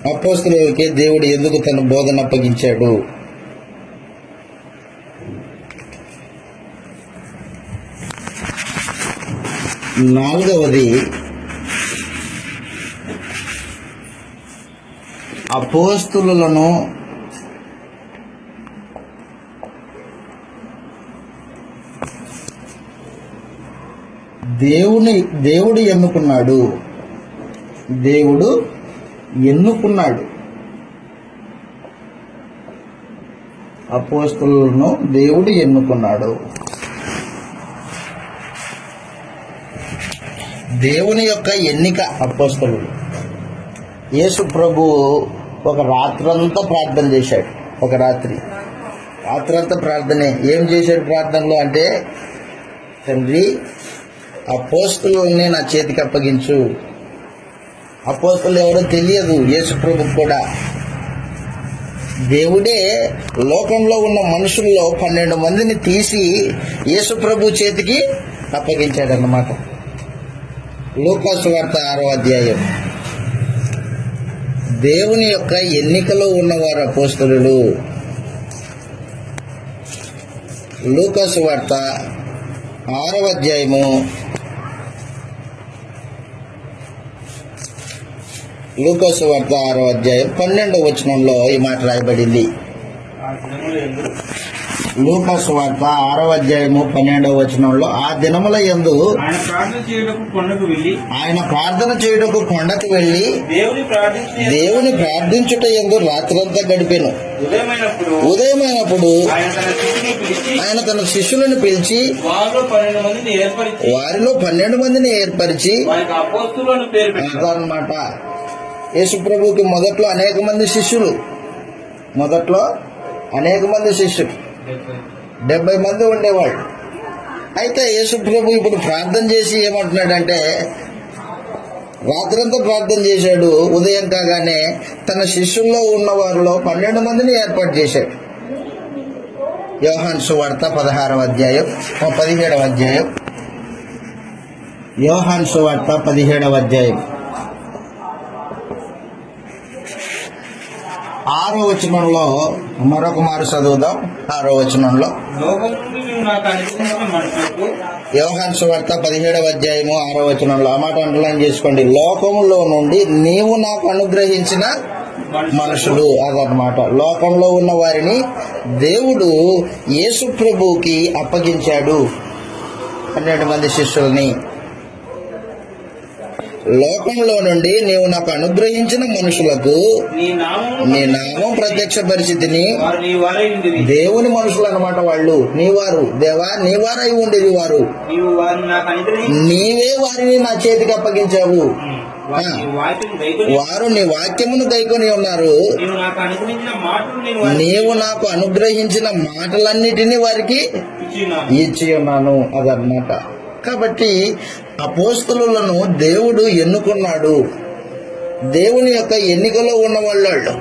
[SPEAKER 1] అపోస్తలులకి దేవుడు ఎందుకు తన బోధన అప్పగించాడు? నాలుగవది అపోస్తులను దేవుడు ఎన్నుకున్నాడు. దేవుడు ఎన్నుకున్నాడు. అపోస్తులను దేవుడు ఎన్నుకున్నాడు. దేవుని యొక్క ఎన్నిక అపోస్తలులు. యేసు ప్రభు ఒక రాత్రంతా ప్రార్థన చేశాడు. ఒక రాత్రంతా ప్రార్థనే. ఏం చేశాడు ప్రార్థనలో అంటే, తండ్రి అపోస్తలుల్ని నా చేతికి అప్పగించు. అపోస్తలు ఎవరో తెలియదు యేసు ప్రభుకు కూడా. దేవుడే లోకంలో ఉన్న మనుషుల్లో 12 మందిని తీసి యేసు ప్రభు చేతికి అప్పగించాడన్నమాట. లూకా సువార్త 6వ అధ్యాయం. దేవుని యొక్క ఎన్నికలో ఉన్నవారు అపోస్తలులు. లూకా సువార్త 6వ అధ్యాయము లూకా సువార్త 6వ అధ్యాయం 12వ వచనంలో ఈ మాట రాయబడింది.
[SPEAKER 3] ఆ దినముల యందు
[SPEAKER 1] లూకా సువార్త 6వ అధ్యాయము 12వ వచనంలో, ఆ దినముల యందు
[SPEAKER 3] ఆయన ప్రార్థన చేయుటకు కొండకు వెళ్ళి
[SPEAKER 1] దేవుని ప్రార్థించుట యందు రాత్రంతా గడిపెను. ఉదయమైనప్పుడు ఆయన తన శిష్యులను పిలిచి వారిలో 12 మందిని ఏర్పరిచి అదనమాట. యేసు ప్రభుకి మొదట్లో అనేక మంది శిష్యులు 70 మంది ఉండేవాళ్ళు. అయితే యేసు ప్రభు ఇప్పుడు ప్రార్థన చేసి ఏమంటున్నాడంటే, రాత్రంతా ప్రార్థన చేశాడు. ఉదయం కాగానే తన శిష్యుల్లో ఉన్న వారిలో 12 మందిని ఏర్పాటు చేశాడు. యోహాను సువార్త 17వ అధ్యాయం 17వ అధ్యాయం. యోహాను సువార్త 17వ అధ్యాయం 6వ వచనంలో మరొక మారు చదువుదాం. 6వ వచనంలో, యోహాను సువార్త 17వ అధ్యాయము 6వ వచనంలో ఆ మాట అండర్లైన్ చేసుకోండి. లోకములో నుండి నీవు నాకు అనుగ్రహించిన మనుషులు. అదనమాట. లోకంలో ఉన్న వారిని దేవుడు యేసు ప్రభువుకి అప్పగించాడు. 12 మంది శిష్యుల్ని. లోకంలో నుండి నీవు నాకు అనుగ్రహించిన మనుషులకు నీ నామం ప్రత్యక్ష పరిస్థితిని. దేవుని మనుషులు అన్నమాట వాళ్ళు. నీవారు దేవా, నీవారై ఉండేది వారు. నీవే వారిని నా చేతికి అప్పగించావు. వారు నీ వాక్యమును గైకొని ఉన్నారు. నీవు నాకు అనుగ్రహించిన మాటలన్నిటినీ వారికి ఇచ్చి ఉన్నాను. అదన్నమాట. కాబట్టి అపోస్తలులను దేవుడు ఎన్నుకున్నాడు. దేవుని యొక్క ఎన్నికలో ఉన్న వాళ్ళు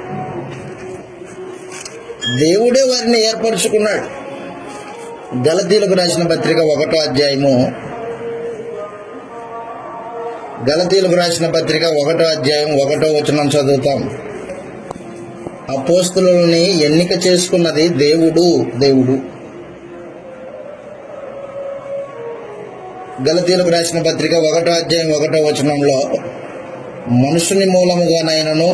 [SPEAKER 1] దేవుడే వారిని ఏర్పరచుకున్నాడు. గలతీలకు రాసిన పత్రిక 1వ అధ్యాయము. గలతీలకు రాసిన పత్రిక 1వ అధ్యాయం 1వ వచనం చదువుతాం. అపోస్తలుల్ని ఎన్నిక చేసుకున్నది దేవుడు. గలతీలకు రాసిన పత్రిక 1వ అధ్యాయం 1వ వచనంలో, మనుషుని మూలముగానైనను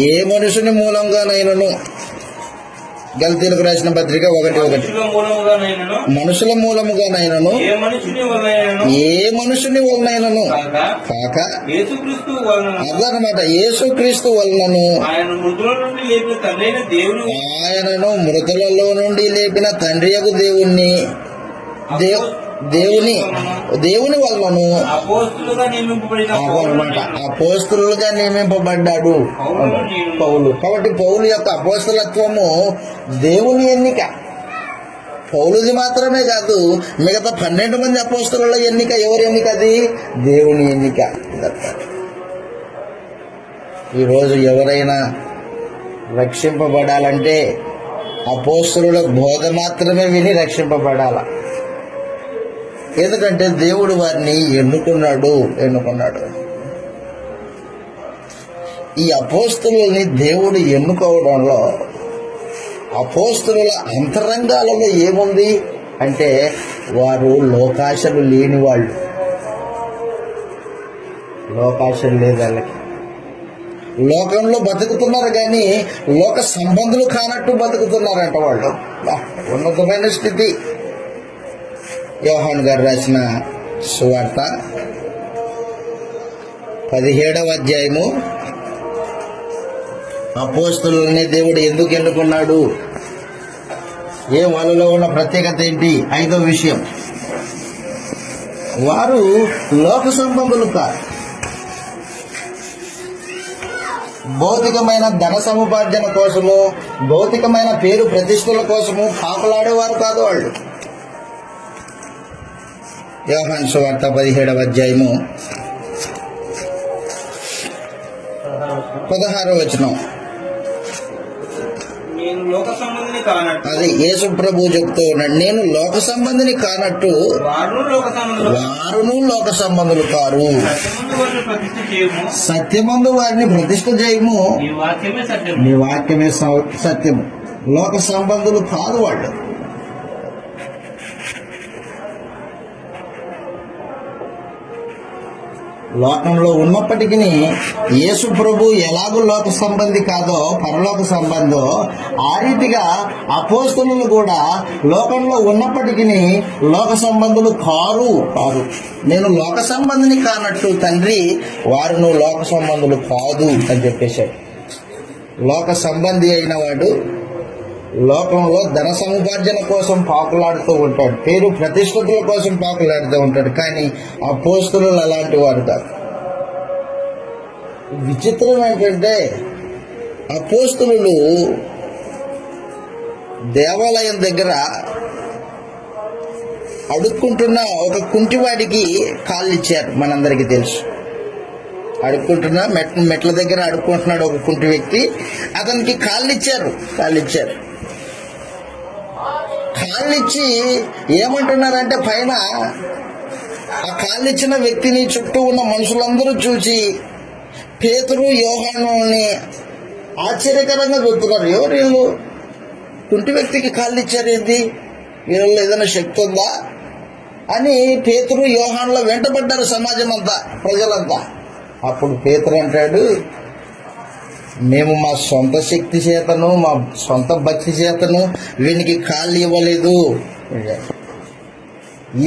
[SPEAKER 1] ఏ మనుషుని మూలంగానైనను. గలతీలకు రాసిన పత్రిక 1:1, మనుషుల మూలముగానైనను ఏ మనుషుని వలనైనను కాక అదనమాట యేసుక్రీస్తు వలనను ఆయనను మృతులలో నుండి లేపిన తండ్రియగు దేవుని వలనను అన్నమాట అపోస్తలుగా నియమింపబడ్డాడు పౌలు. కాబట్టి పౌలు యొక్క అపోస్తలత్వము దేవుని ఎన్నిక. పౌలుది మాత్రమే కాదు, మిగతా 12 మంది అపోస్తలుల ఎన్నిక. ఎవరి ఎన్నిక అది? దేవుని ఎన్నిక. ఈరోజు ఎవరైనా రక్షింపబడాలంటే అపోస్తలుల బోధ మాత్రమే విని రక్షింపబడాల. ఎందుకంటే దేవుడు వారిని ఎన్నుకున్నాడు. ఈ అపోస్తలుల్ని దేవుడు ఎన్నుకోవడంలో అపోస్తలుల అంతరంగాలలో ఏముంది?
[SPEAKER 2] అంటే వారు లోకాశలు లేని వాళ్ళు. లోకాశలు లేదు వాళ్ళకి. లోకంలో బతుకుతున్నారు కానీ లోక సంబంధులు కానట్టు బతుకుతున్నారంట వాళ్ళు. ఉన్నతమైన స్థితి. యోహాను గారు రాసిన సువార్త 17వ అధ్యాయము. అపోస్తలుల్ని దేవుడు ఎందుకు ఎన్నుకున్నాడు, వాళ్ళలో ఉన్న ప్రత్యేకత ఏంటి? 5వ విషయం, వారు లోక సంబంధులు కాదు. భౌతికమైన ధన సముపార్జన కోసము, భౌతికమైన పేరు ప్రతిష్టల కోసము పాకులాడేవారు కాదు వాళ్ళు. యోహాను సువార్త 17వ అధ్యాయము 16వ వచనం.
[SPEAKER 3] నేను లోక సంబంధిని కానట్టు,
[SPEAKER 2] అది యేసు ప్రభు చెప్తూ ఉన్నాడు, నేను లోక సంబంధిని కానట్టు
[SPEAKER 3] వారును లోక సంబంధులు
[SPEAKER 2] వారును లోక సంబంధులు కారు.
[SPEAKER 3] సత్యమందు వారిని ప్రతిష్ఠ చేయము,
[SPEAKER 2] సత్యమందు వారిని ప్రతిష్ఠ చేయము,
[SPEAKER 3] నీ వాక్యమే సత్యము.
[SPEAKER 2] నీ వాక్యమే సత్యము. లోక సంబంధులు కాదు వాళ్ళు. లోకంలో ఉన్నప్పటికీ యేసు ప్రభు ఎలాగో లోక సంబంధి కాదో పరలోక సంబంధో, ఆ రీతిగా అపోస్తలులు కూడా లోకంలో ఉన్నప్పటికీ లోక సంబంధులు కారు. నేను లోక సంబంధిని కానట్టు తండ్రి, వారు లోక సంబంధులు కాదు అని చెప్పేశాడు. లోక సంబంధి అయిన వాడు లోకంలో ధన సముపార్జన కోసం పాకులాడుతూ ఉంటాడు, పేరు ప్రతిష్టతుల కోసం పాకులాడుతూ ఉంటాడు. కానీ అపోస్తలులు అలాంటి వారు కాదు. విచిత్రం ఏంటంటే అపోస్తలులు దేవాలయం దగ్గర అడుక్కుంటున్న ఒక కుంటివాడికి కాళ్ళు ఇచ్చారు. మనందరికీ తెలుసు. అడుక్కుంటున్న మెట్ల దగ్గర అడుక్కుంటున్నాడు ఒక కుంటి వ్యక్తి, అతనికి కాళ్ళిచ్చారు. కాళ్ళిచ్చి ఏమంటున్నారంటే, పైన ఆ కాళ్ళిచ్చిన వ్యక్తిని చుట్టూ ఉన్న మనుషులందరూ చూసి పేతురు యోహానుని ఆశ్చర్యకరంగా చూస్తున్నారు. ఎవరు వీళ్ళు? కుంటి వ్యక్తికి కాళ్ళిచ్చారు, ఏంటి వీళ్ళలో ఏదైనా శక్తి ఉందా అని పేతురు యోహానులో వెంటబడ్డారు సమాజం అంతా, ప్రజలంతా. అప్పుడు పేతురు అంటాడు, మేము మా సొంత శక్తి చేతను మా సొంత భక్తి చేతను వీనికి కాళ్ళు ఇవ్వలేదు,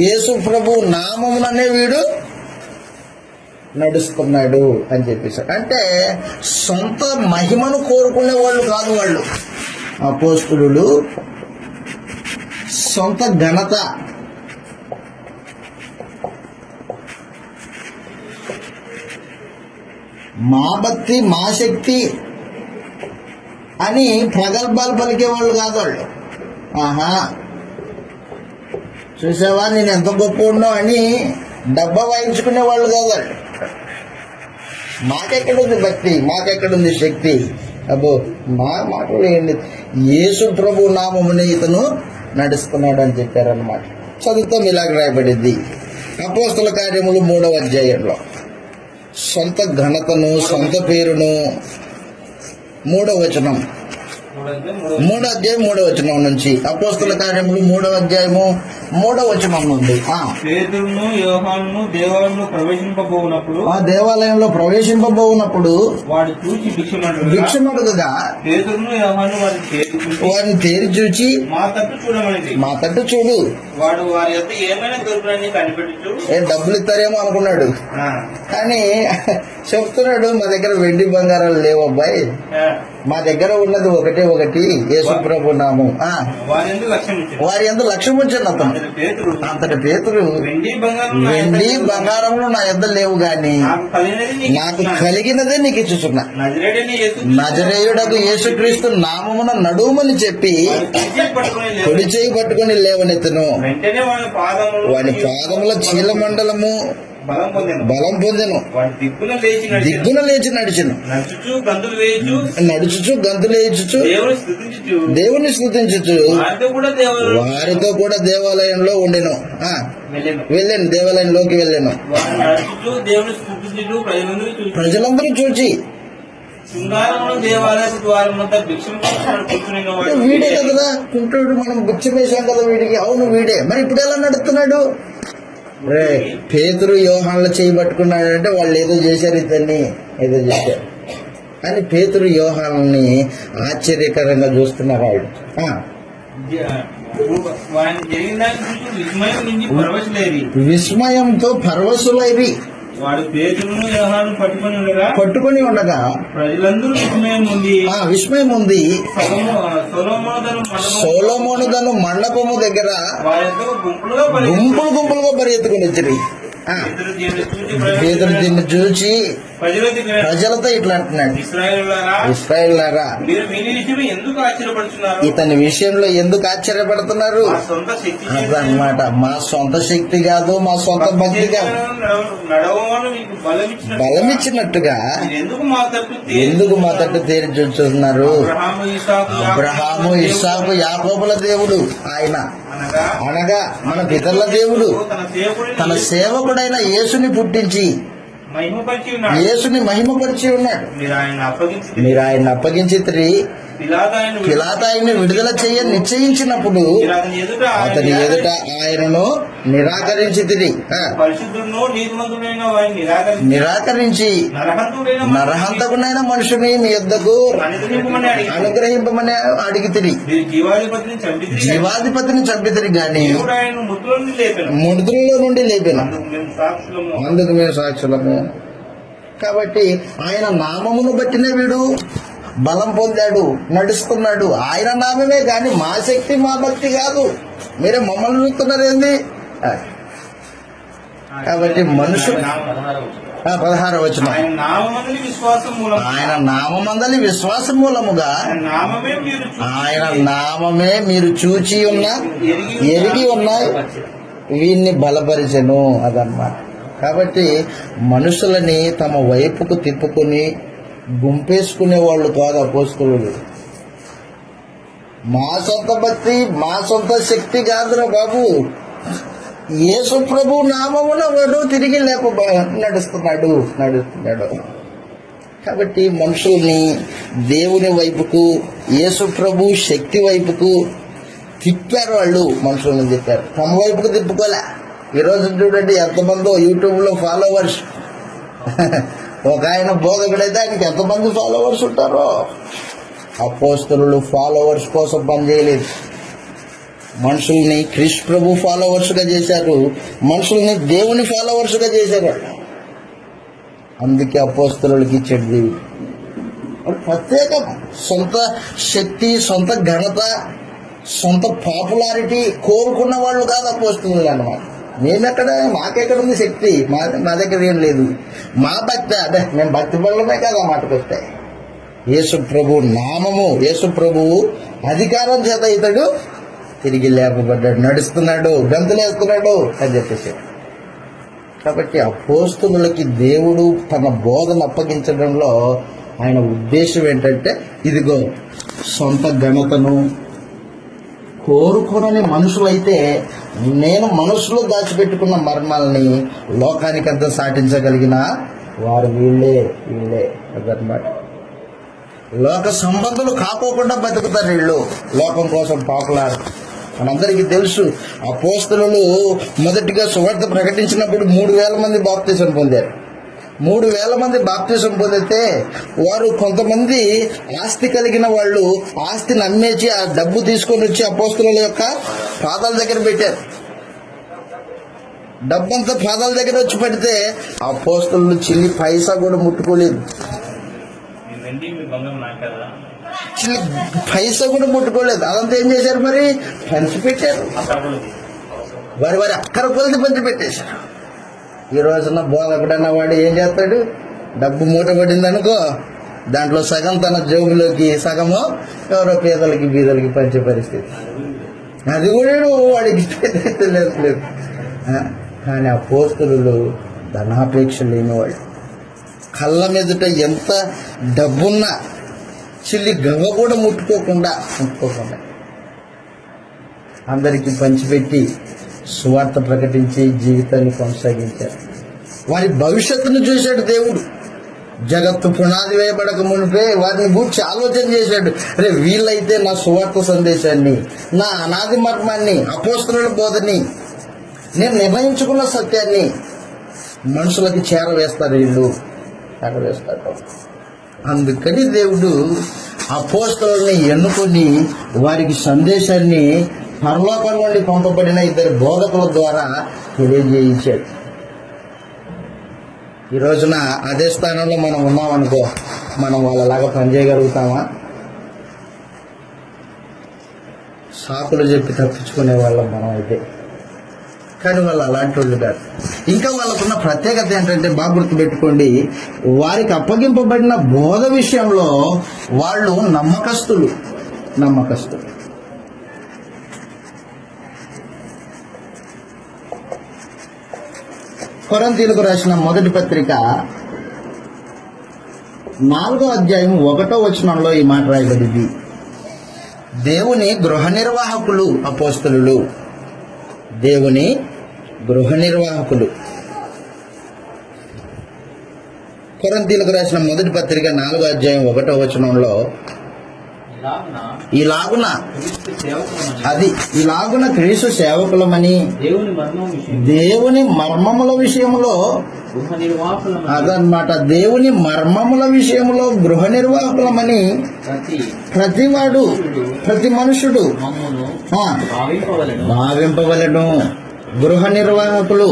[SPEAKER 2] యేసు ప్రభు నామముననే వీడు నడుస్తున్నాడు అని చెప్పేశాడు. అంటే సొంత మహిమను కోరుకునే వాళ్ళు కాదు వాళ్ళు అపోస్తలులు. సొంత ఘనత, మా భక్తి మా శక్తి అని ప్రగల్భాలు పలికేవాళ్ళు కాదు వాళ్ళు. చూసావా నేను ఎంత గొప్ప ఉన్నావు అని డబ్బా వాయించుకునే వాళ్ళు కాదు వాళ్ళు. మాకెక్కడుంది భక్తి, మాకెక్కడుంది శక్తి, అబ్బో మా మాటలు ఏంటి, యేసు ప్రభు నామమునే ఇతను నడుస్తున్నాడు అని చెప్పారన్నమాట. చదువుతాం, ఇలాగ రాయబడింది అపోస్తల కార్యములు 3వ అధ్యాయంలో. సొంత ఘనతను, సొంత పేరును 3వ వచనం, 3వ అధ్యాయం 3వ వచనం నుంచి. అపోస్తల కార్యములు 3వ అధ్యాయము 3వ వచనం నుండి.
[SPEAKER 3] పేతురును యోహానును దేవాలయంలో ప్రవేశింపబోనప్పుడు,
[SPEAKER 2] ఆ దేవాలయంలో ప్రవేశింపబోనప్పుడు
[SPEAKER 3] వాడు చూసి
[SPEAKER 2] భిక్షమడుగగా
[SPEAKER 3] పేతురును యోహాను
[SPEAKER 2] వారిని తేరి చూచి
[SPEAKER 3] మా తట్టు చూడమని,
[SPEAKER 2] మా తట్టు చూడు,
[SPEAKER 3] వాడు వారి యొక్క ఏమైనా దొరుకునని కనిపెట్టు.
[SPEAKER 2] డబ్బులు ఇస్తారేమో అనుకున్నాడు, కానీ చెప్తున్నాడు మా దగ్గర వెండి బంగారాలు లేవు అబ్బాయి, మా దగ్గర ఉన్నది ఒకటి యేసు ప్రభు నామం. వారి యందు లక్ష్యం ఉంచండి. అతను అంతటి పేతురు, వెండి బంగారములు నా యొద్ద లేవు గాని నాకు కలిగినదే నీకు ఇచ్చుచున్నా, నజరేయుడకు యేసుక్రీస్తు నామమున నడుమని చెప్పి కుడి చేయి పట్టుకుని లేవనెత్తును. వాని పాదముల చీలమండలము బలం పొందెను. దిగ్గున లేచి నడిచెను. నడుచుచు గంతులేచుచు దేవుని స్తుతించుచు వారితో కూడా దేవాలయంలో ఉండెను. వెళ్ళాను, దేవాలయంలోకి వెళ్ళాను. ప్రజలందరూ చూచి
[SPEAKER 3] శృంగారమును దేవాలయ ద్వారమంతా భిక్షం కోసం కూర్చుని
[SPEAKER 2] అంటే వీడే కదా కుంటుడు, మనం బిచ్చం వేసాం కదా వీడికి. అవును వీడే, మరి ఇప్పుడు ఎలా నడుస్తున్నాడు? రే పేతురు యోహాన్లు చేయబట్టుకున్నాడంటే వాళ్ళు ఏదో చేశారు, ఇతన్ని ఏదో చేశారు అని పేతురు యోహాన్ని ఆశ్చర్యకరంగా చూస్తున్నారు వాళ్ళు.
[SPEAKER 3] వారిని జరిగిన దాన్ని చూసి విస్మయం నుంచి పరవశులేరి.
[SPEAKER 2] విస్మయంతో పరవశులైరి.
[SPEAKER 3] వాడు పేతురును యోహాను
[SPEAKER 2] పట్టుకొని ఉండగా
[SPEAKER 3] ప్రజలందరూ
[SPEAKER 2] విస్మయం ఉంది.
[SPEAKER 3] సొలొమోను
[SPEAKER 2] సొలొమోను మండపము దగ్గర
[SPEAKER 3] వారితో
[SPEAKER 2] గుంపులుగా పరిగెత్తుకుని వచ్చి పేతురు దీన్ని చూసి ప్రజలతో ఇట్లా అంటున్నాడు, ఇశ్రాయేలులారా
[SPEAKER 3] ఎందుకు ఆశ్చర్యపడుతున్నారు?
[SPEAKER 2] ఇతని విషయంలో ఎందుకు ఆశ్చర్యపడుతున్నారు? అదనమాట, మా సొంత శక్తి కాదు, మా సొంత భక్తి కాదు, బలమిచ్చినట్టుగా ఎందుకు మా తట్టు తేరి చూస్తున్నారు? అబ్రహాము ఇస్సాకు యాకోబుల దేవుడు ఆయన, అనగా మన పితరుల దేవుడు తన సేవకుడైన యేసుని పుట్టించి యేసుని మహిమపరిచి ఉన్నాడు. మీరు ఆయన అప్పగించి పిలాతు ఆయన్ని విడుదల చేయ నిశ్చయించినప్పుడు అతని ఎదుట ఆయనను నిరాకరించితిరి. నిరాకరించి నరహంతకునైన మనుషుని మీ యొద్దకు అనుగ్రహింపమని అడిగితిరి. జీవాధిపతిని చంపితిరి గాని మృతుల్లో నుండి లేపెను. అందుకు మేము సాక్షులము. కాబట్టి ఆయన నామమును బట్టినే వీడు బలం పొందాడు, నడుస్తున్నాడు. ఆయన నామమే కానీ మా శక్తి మా భక్తి కాదు. మీరే మమ్మల్ని చూస్తున్నారు ఏంది? కాబట్టి మనుషులు 16వ వచనం, ఆయన నామమందలి విశ్వాసం మూలముగా ఆయన నామమే మీరు చూచి ఉన్న ఎరిగి ఉన్నాయి వీన్ని బలపరిచెను. అదన్నమాట. కాబట్టి మనుషులని తమ వైపుకు తిప్పుకొని గుంపేసుకునే వాళ్ళు కాదు అపోస్తలులు. మా సొంత భక్తి మా సొంత శక్తి కాదురా బాబు, యేసు ప్రభు నామమున వాడు తిరిగి నడుస్తున్నాడు. కాబట్టి మనుషుల్ని దేవుని వైపుకు, యేసు ప్రభు శక్తి వైపుకు తిప్పారు. వాళ్ళు మనుషుల్ని తిప్పారు, తమ వైపుకు తిప్పుకోలే. ఈరోజు చూడండి ఎంతమందో యూట్యూబ్లో ఫాలోవర్స్. ఒక ఆయన బోధకుడైతే ఆయనకి ఎంతమంది ఫాలోవర్స్ ఉంటారో. అపోస్తలులు ఫాలోవర్స్ కోసం పనిచేయలేదు, మనుషుల్ని క్రీస్తు ప్రభు ఫాలోవర్స్ గా చేశారు, మనుషుల్ని దేవుని ఫాలోవర్స్ గా చేశారు. అందుకే అపోస్తలులకి ఇచ్చాడు దేవుడు. ప్రత్యేకం సొంత శక్తి, సొంత ఘనత, సొంత పాపులారిటీ కోరుకున్న వాళ్ళు కాదు అపోస్తలులు అన్నమాట. మేమెక్కడ, మాకెక్కడ ఉంది శక్తి? మా దగ్గర ఏం లేదు. మా భక్తి అదే, మేము భక్తి పనులమే కదా మాటకు వస్తాయి. యేసు ప్రభు నామము, యేసు ప్రభువు అధికారం చేత ఇతడు తిరిగి లేపబడ్డాడు, నడుస్తున్నాడు, గంతులేస్తున్నాడు అని చెప్పేసి. కాబట్టి అపోస్తలులకి దేవుడు తన బోధన అప్పగించడంలో ఆయన ఉద్దేశం ఏంటంటే, ఇదిగో సొంత ఘనతను కోరుకోనని మనుషులైతే నేను మనసులో దాచిపెట్టుకున్న మర్మాలని లోకానికంతా సాటించగలిగిన వారు వీళ్ళే అదనమాట. లోక సంబంధులు కాకోకుండా బతుకుతారు వీళ్ళు, లోకం కోసం పాపులారు. మనందరికీ తెలుసు అపోస్తలులు మొదటిగా సువార్త ప్రకటించినప్పుడు 3,000 మంది బాప్తిసం పొందారు. 3,000 మంది బాప్తిసం పొందితే వారు కొంతమంది ఆస్తి కలిగిన వాళ్ళు ఆస్తిని అమ్మేసి ఆ డబ్బు తీసుకొని వచ్చి అపోస్తలుల యొక్క పాదాల దగ్గర పెట్టారు. డబ్బంతా పాదాల దగ్గర వచ్చి పెడితే అపోస్తలులు చిల్లి పైసా కూడా ముట్టుకోలేదు. చిల్లి పైసా కూడా ముట్టుకోలేదు. అదంతా ఏం చేశారు మరి? పంచిపెట్టారు. వారి అక్కర కొలిది పంచిపెట్టేశారు. ఈ రోజున బోధకుడన్న వాడు ఏం చేస్తాడు? డబ్బు మూట పడింది అనుకో, దాంట్లో సగం తన జేబులోకి, సగము ఎవరో పేదలకి బీదలకి పంచే పరిస్థితి. అది కూడా వాడికి లేదు. కానీ అపోస్తలులు ధనాపేక్ష లేనివాడు. కళ్ళ మీదట ఎంత డబ్బున్నా చిల్లి గవ్వ కూడా ముట్టుకోకుండా అందరికీ పంచిపెట్టి సువార్త ప్రకటించి జీవితాన్ని కొనసాగించారు. వారి భవిష్యత్తును చూశాడు దేవుడు. జగత్తు పునాది వేయబడక మునిపే వారిని గూర్చి ఆలోచన చేశాడు. అరే వీళ్ళైతే నా సువార్త సందేశాన్ని, నా అనాది మర్మాన్ని, అపోస్తలుల బోధని, నేను నిర్ణయించుకున్న సత్యాన్ని మనుషులకి చేరవేస్తారు. వీళ్ళు చేరవేస్తారు. అందుకని దేవుడు అపోస్తలుల్ని ఎన్నుకొని వారికి సందేశాన్ని పరలోకం నుండి పంపబడిన ఇద్దరు బోధకుల ద్వారా తెలియజేయించాడు. ఈ రోజున అదే స్థానంలో మనం ఉన్నామనుకో, మనం వాళ్ళలాగా పనిచేయగలుగుతామా? సాకులు చెప్పి తప్పించుకునే వాళ్ళం మనం అయితే. కానీ వాళ్ళు అలాంటి వాళ్ళు కాదు. ఇంకా వాళ్ళకున్న ప్రత్యేకత ఏంటంటే బాగా గుర్తుపెట్టుకోండి, వారికి అప్పగింపబడిన బోధ విషయంలో వాళ్ళు నమ్మకస్తులు. కొరింథీయులకు రాసిన మొదటి పత్రిక 4వ అధ్యాయం 1వ వచనంలో ఈ మాట రాయబడింది. దేవుని గృహ నిర్వాహకులు అపోస్తలులు. దేవుని గృహ నిర్వాహకులు. కొరింథీయులకు రాసిన మొదటి పత్రిక 4వ అధ్యాయం 1వ వచనంలో ఇలాగున క్రీస్తు సేవకులమని దేవుని మర్మముల విషయంలో అదనమాట. దేవుని మర్మముల విషయంలో గృహ నిర్వాహకులమని ప్రతి మనుషుడు భావింపవలెను. గృహ నిర్వాహకులు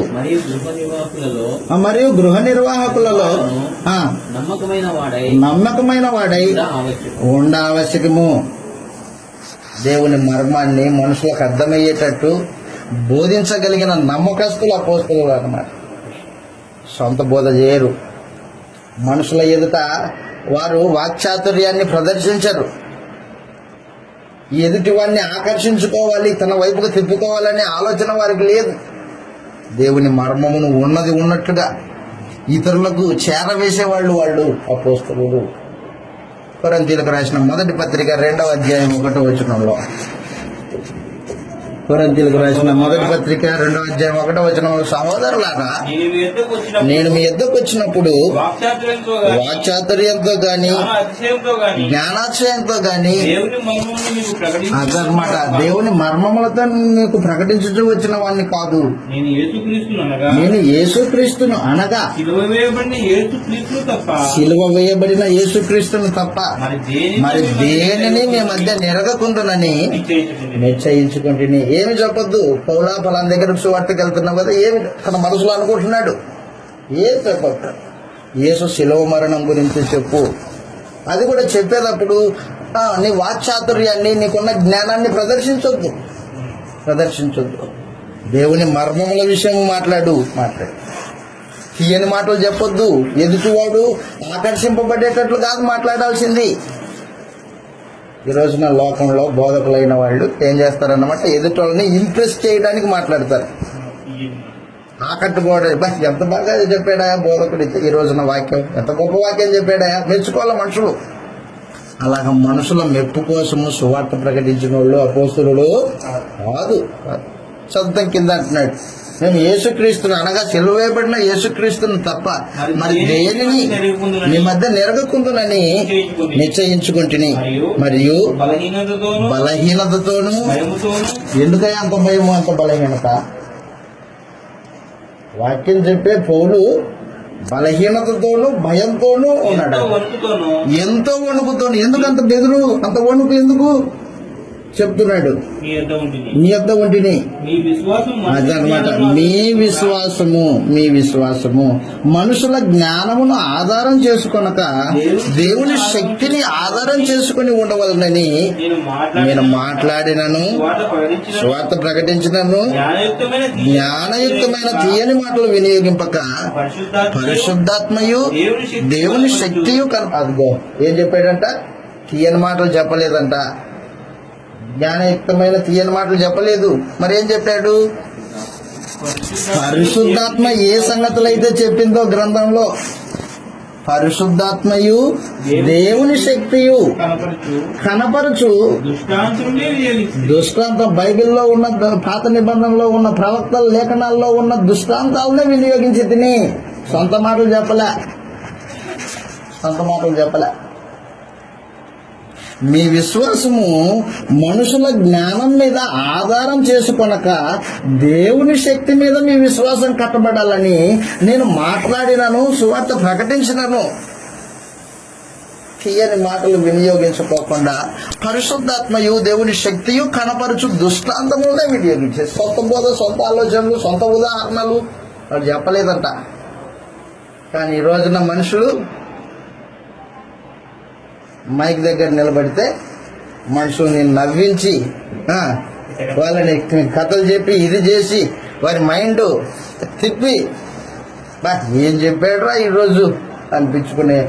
[SPEAKER 2] మరియు గృహ నిర్వాహకులలో నమ్మకమైన వాడై ఉండ ఆవశ్యకము. దేవుని మర్మాన్ని మనుషులకు అర్థమయ్యేటట్టు బోధించగలిగిన నమ్మకస్తులు అపోస్తలులు అన్నమాట. సొంత బోధ చేయరు. మనుషుల ఎదుట వారు వాక్చాతుర్యాన్ని ప్రదర్శించరు. ఎదుటి వాడిని ఆకర్షించుకోవాలి, తన వైపుకు తిప్పుకోవాలనే ఆలోచన వారికి లేదు. దేవుని మర్మమును ఉన్నది ఉన్నట్టుగా ఇతరులకు చేరవేసేవాళ్ళు వాళ్ళు అపోస్తలులు. కొరింథీయులకు రాసిన మొదటి పత్రిక 2వ అధ్యాయం 1వ వచనంలో, కొరింథీయులకు రాసిన మొదటి పత్రిక 2వ అధ్యాయం 1వ వచనంలో, సహోదరులారా నేను మీ యొద్దకు వచ్చినప్పుడు వాక్చాతుర్యంతో గాని జ్ఞానాశ్రయంతో గాని అదనమాట దేవుని మర్మములతో మీకు ప్రకటించుతూ వచ్చిన వాడిని కాదు. నేను యేసుక్రీస్తును అనగా సిలువ వేయబడిన యేసుక్రీస్తును తప్ప మరి దేనిని మీ మధ్య నెరగకుందునని నిశ్చయించుకుంటుని. ఏమి చెప్పొద్దు. పౌలా ఫలాన్ దగ్గర సువార్తకి వెళ్తున్నావు కదా, ఏమి తన మనసులో అనుకుంటున్నాడు, ఏం చెప్పొద్దు. యేసు శిలువ మరణం గురించి చెప్పు. అది కూడా చెప్పేటప్పుడు నీ వాక్చాతుర్యాన్ని, నీకున్న జ్ఞానాన్ని ప్రదర్శించొద్దు. దేవుని మర్మముల విషయం మాట్లాడు. తీయని మాటలు చెప్పొద్దు. ఎదుటివాడు ఆకర్షింపబడేటట్లు కాదు మాట్లాడాల్సింది. ఈ రోజున లోకంలో బోధకులైన వాళ్ళు ఏం చేస్తారన్నమాట, ఎదుటి వాళ్ళని ఇంప్రెస్ చేయడానికి మాట్లాడతారు. ఆకట్టుకోవడం, ఎంత బాగా చెప్పాడా బోధకుడు ఈ రోజున వాక్యం, ఎంత గొప్ప వాక్యం చెప్పాడా, మెచ్చుకోవాలి మనుషులు. అలాగ మనుషుల మెప్పు కోసము సువార్త ప్రకటించిన వాళ్ళు అపోస్తలులు కాదు. సొంతం కింద అంటున్నాడు, నేను యేసుక్రీస్తును అనగా సిలువ వేయబడిన యేసుక్రీస్తును తప్ప మరి దేనిని మీ మధ్య నెరగకుందునని నిశ్చయించుకుంటుని. మరియు బలహీనతతోనూ. ఎందుకయ్యా అంత భయము, అంత బలహీనత? వాక్యం చెప్పే పౌలు బలహీనతతోనూ భయంతోనూ ఉన్నాడు. ఎంతో వణుకుతోను. ఎందుకు అంత బెదురు, అంత వణుకు ఎందుకు చెప్తున్నాడు? మీ యొద్ద ఉంటిని. అదనమాట, మీ విశ్వాసము మనుషుల జ్ఞానమును ఆధారం చేసుకొనక దేవుని శక్తిని ఆధారం చేసుకుని ఉండవలనని నేను మాట్లాడినను, స్వార్థ ప్రకటించినను, జ్ఞానయుక్తమైన తీయని మాటలు వినియోగింపక పరిశుద్ధాత్మయు దేవుని శక్తియు అదిగో ఏం చెప్పాడంట? తీయని మాటలు చెప్పలేదంట, జ్ఞానయుక్తమైన తీయని మాటలు చెప్పలేదు. మరి ఏం చెప్పాడు? పరిశుద్ధాత్మ ఏ సంగతులైతే చెప్పిందో గ్రంథంలో, పరిశుద్ధాత్మయు దేవుని శక్తియు కనపరచు దృష్టాంతం. బైబిల్లో ఉన్న, పాత నిబంధనలో ఉన్న, ప్రవక్తల లేఖనాల్లో ఉన్న దృష్టాంతాలనే వినియోగించి తిని సొంత మాటలు చెప్పలే.
[SPEAKER 1] సొంత మాటలు చెప్పలే. మీ విశ్వాసము మనుషుల జ్ఞానం మీద ఆధారం చేసుకొనక దేవుని శక్తి మీద మీ విశ్వాసం కట్టబడాలని నేను మాట్లాడినను, సువార్త ప్రకటించినను. తీయని మాటలు వినియోగించుకోకుండా పరిశుద్ధాత్మయు దేవుని శక్తియు కనపరచు దృష్టాంతములనే వినియోగించే సొంత బోధ, సొంత ఆలోచనలు, సొంత ఉదాహరణలు వాళ్ళు చెప్పలేదంట. కానీ ఈ రోజున మనుషులు మైక్ దగ్గర నిలబడితే మనుషుల్ని నవ్వించి వాళ్ళని కథలు చెప్పి ఇది చేసి వారి మైండ్ తిప్పి బా ఏం చెప్పాడురా ఈరోజు అనిపించుకునే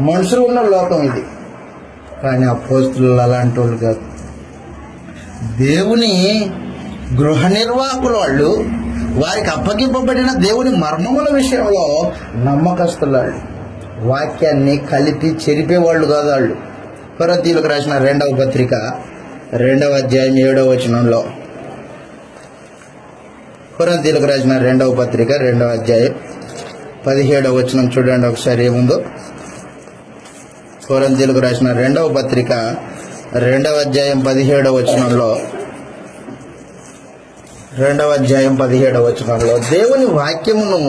[SPEAKER 1] మనుషులు ఉన్న లోకం ఇది. కానీ అపోస్తులు అలాంటి వాళ్ళు కాదు. దేవుని గృహ నిర్వాహకులు వాళ్ళు. వారికి అప్పగింపబడిన దేవుని మర్మముల విషయంలో నమ్మకస్తులు వాళ్ళు. వాక్యాన్ని కలిపి చెరిపేవాళ్ళు కాదు వాళ్ళు. కొరింథీయులకు రాసిన 2వ పత్రిక 2వ అధ్యాయం 7వ వచనంలో, కొరింథీయులకు రాసిన 2వ పత్రిక 2వ అధ్యాయం 17వ వచనం చూడండి ఒకసారి ఏముందో. కొరింథీయులకు రాసిన 2వ పత్రిక 2వ అధ్యాయం 17వ వచనంలో, 2వ అధ్యాయం 17వ వచనంలో దేవుని వాక్యమును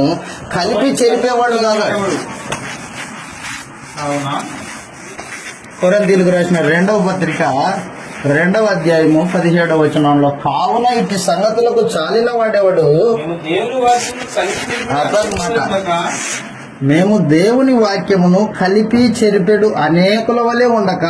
[SPEAKER 1] కలిపి చెరిపేవాళ్ళు కాదు.
[SPEAKER 3] అవునా?
[SPEAKER 1] కొరింథీయులకు రాసిన 2వ పత్రిక 2వ అధ్యాయము 17వ వచనంలో, కావున ఇట్టి సంగతులకు చాలిన వాడేవాడు
[SPEAKER 3] మేము దేవుని వాక్యమును కలిపి
[SPEAKER 1] అదన్నమాట. మేము దేవుని వాక్యమును కలిపి చెరిపెడు అనేకుల వలె ఉండక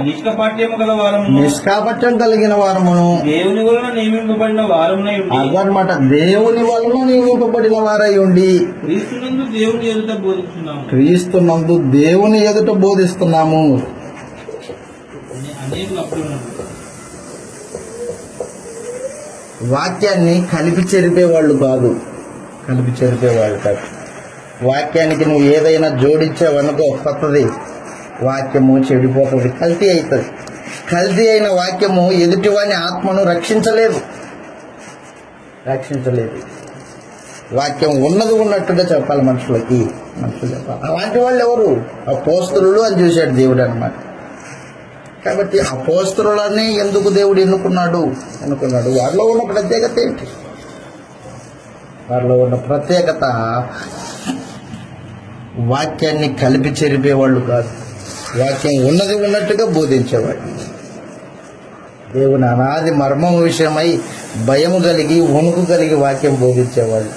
[SPEAKER 3] నిష్కపాఠ్యము గల వారమును,
[SPEAKER 1] నిష్కాపట్యం కలిగిన వారమును,
[SPEAKER 3] దేవుని వలన నియమింపబడిన వారమునై ఉండి,
[SPEAKER 1] అదనమాట దేవుని వలన నియమింపబడిన వారై ఉండి
[SPEAKER 3] క్రీస్తునందు దేవుని ఎదుట బోధిస్తున్నాము.
[SPEAKER 1] క్రీస్తునందు దేవుని ఎదుట బోధిస్తున్నాము.
[SPEAKER 3] అనేకులు అప్పుడు ఉన్నారు.
[SPEAKER 1] వాక్యాన్ని కలిపి చెరిపేవాళ్ళు కాదు. కలిపి చెరిపేవాళ్ళు కాదు. వాక్యానికి నువ్వు ఏదైనా జోడించావనుకో కొత్తది, వాక్యము చెడిపోతుంది, కల్తీ అవుతుంది. కల్తీ అయిన వాక్యము ఎదుటివాని ఆత్మను రక్షించలేదు. వాక్యం ఉన్నది ఉన్నట్టుగా చెప్పాలి మనుషులు చెప్పాలి. అలాంటి వాళ్ళు ఎవరు? అపోస్తలులు అని చూశాడు దేవుడు అన్నమాట. కాబట్టి అపోస్తలులనే ఎందుకు దేవుడు ఎన్నుకున్నాడు? వారిలో ఉన్న ప్రత్యేకత ఏంటి? వారిలో ఉన్న ప్రత్యేకత వాక్యాన్ని కలిపి చెరిపేవాళ్ళు కాదు, వాక్యం ఉన్నది ఉన్నట్టుగా బోధించేవాడు. దేవుని అనాది మర్మం విషయమై భయము కలిగి వణుకు కలిగి వాక్యం బోధించేవాళ్ళు.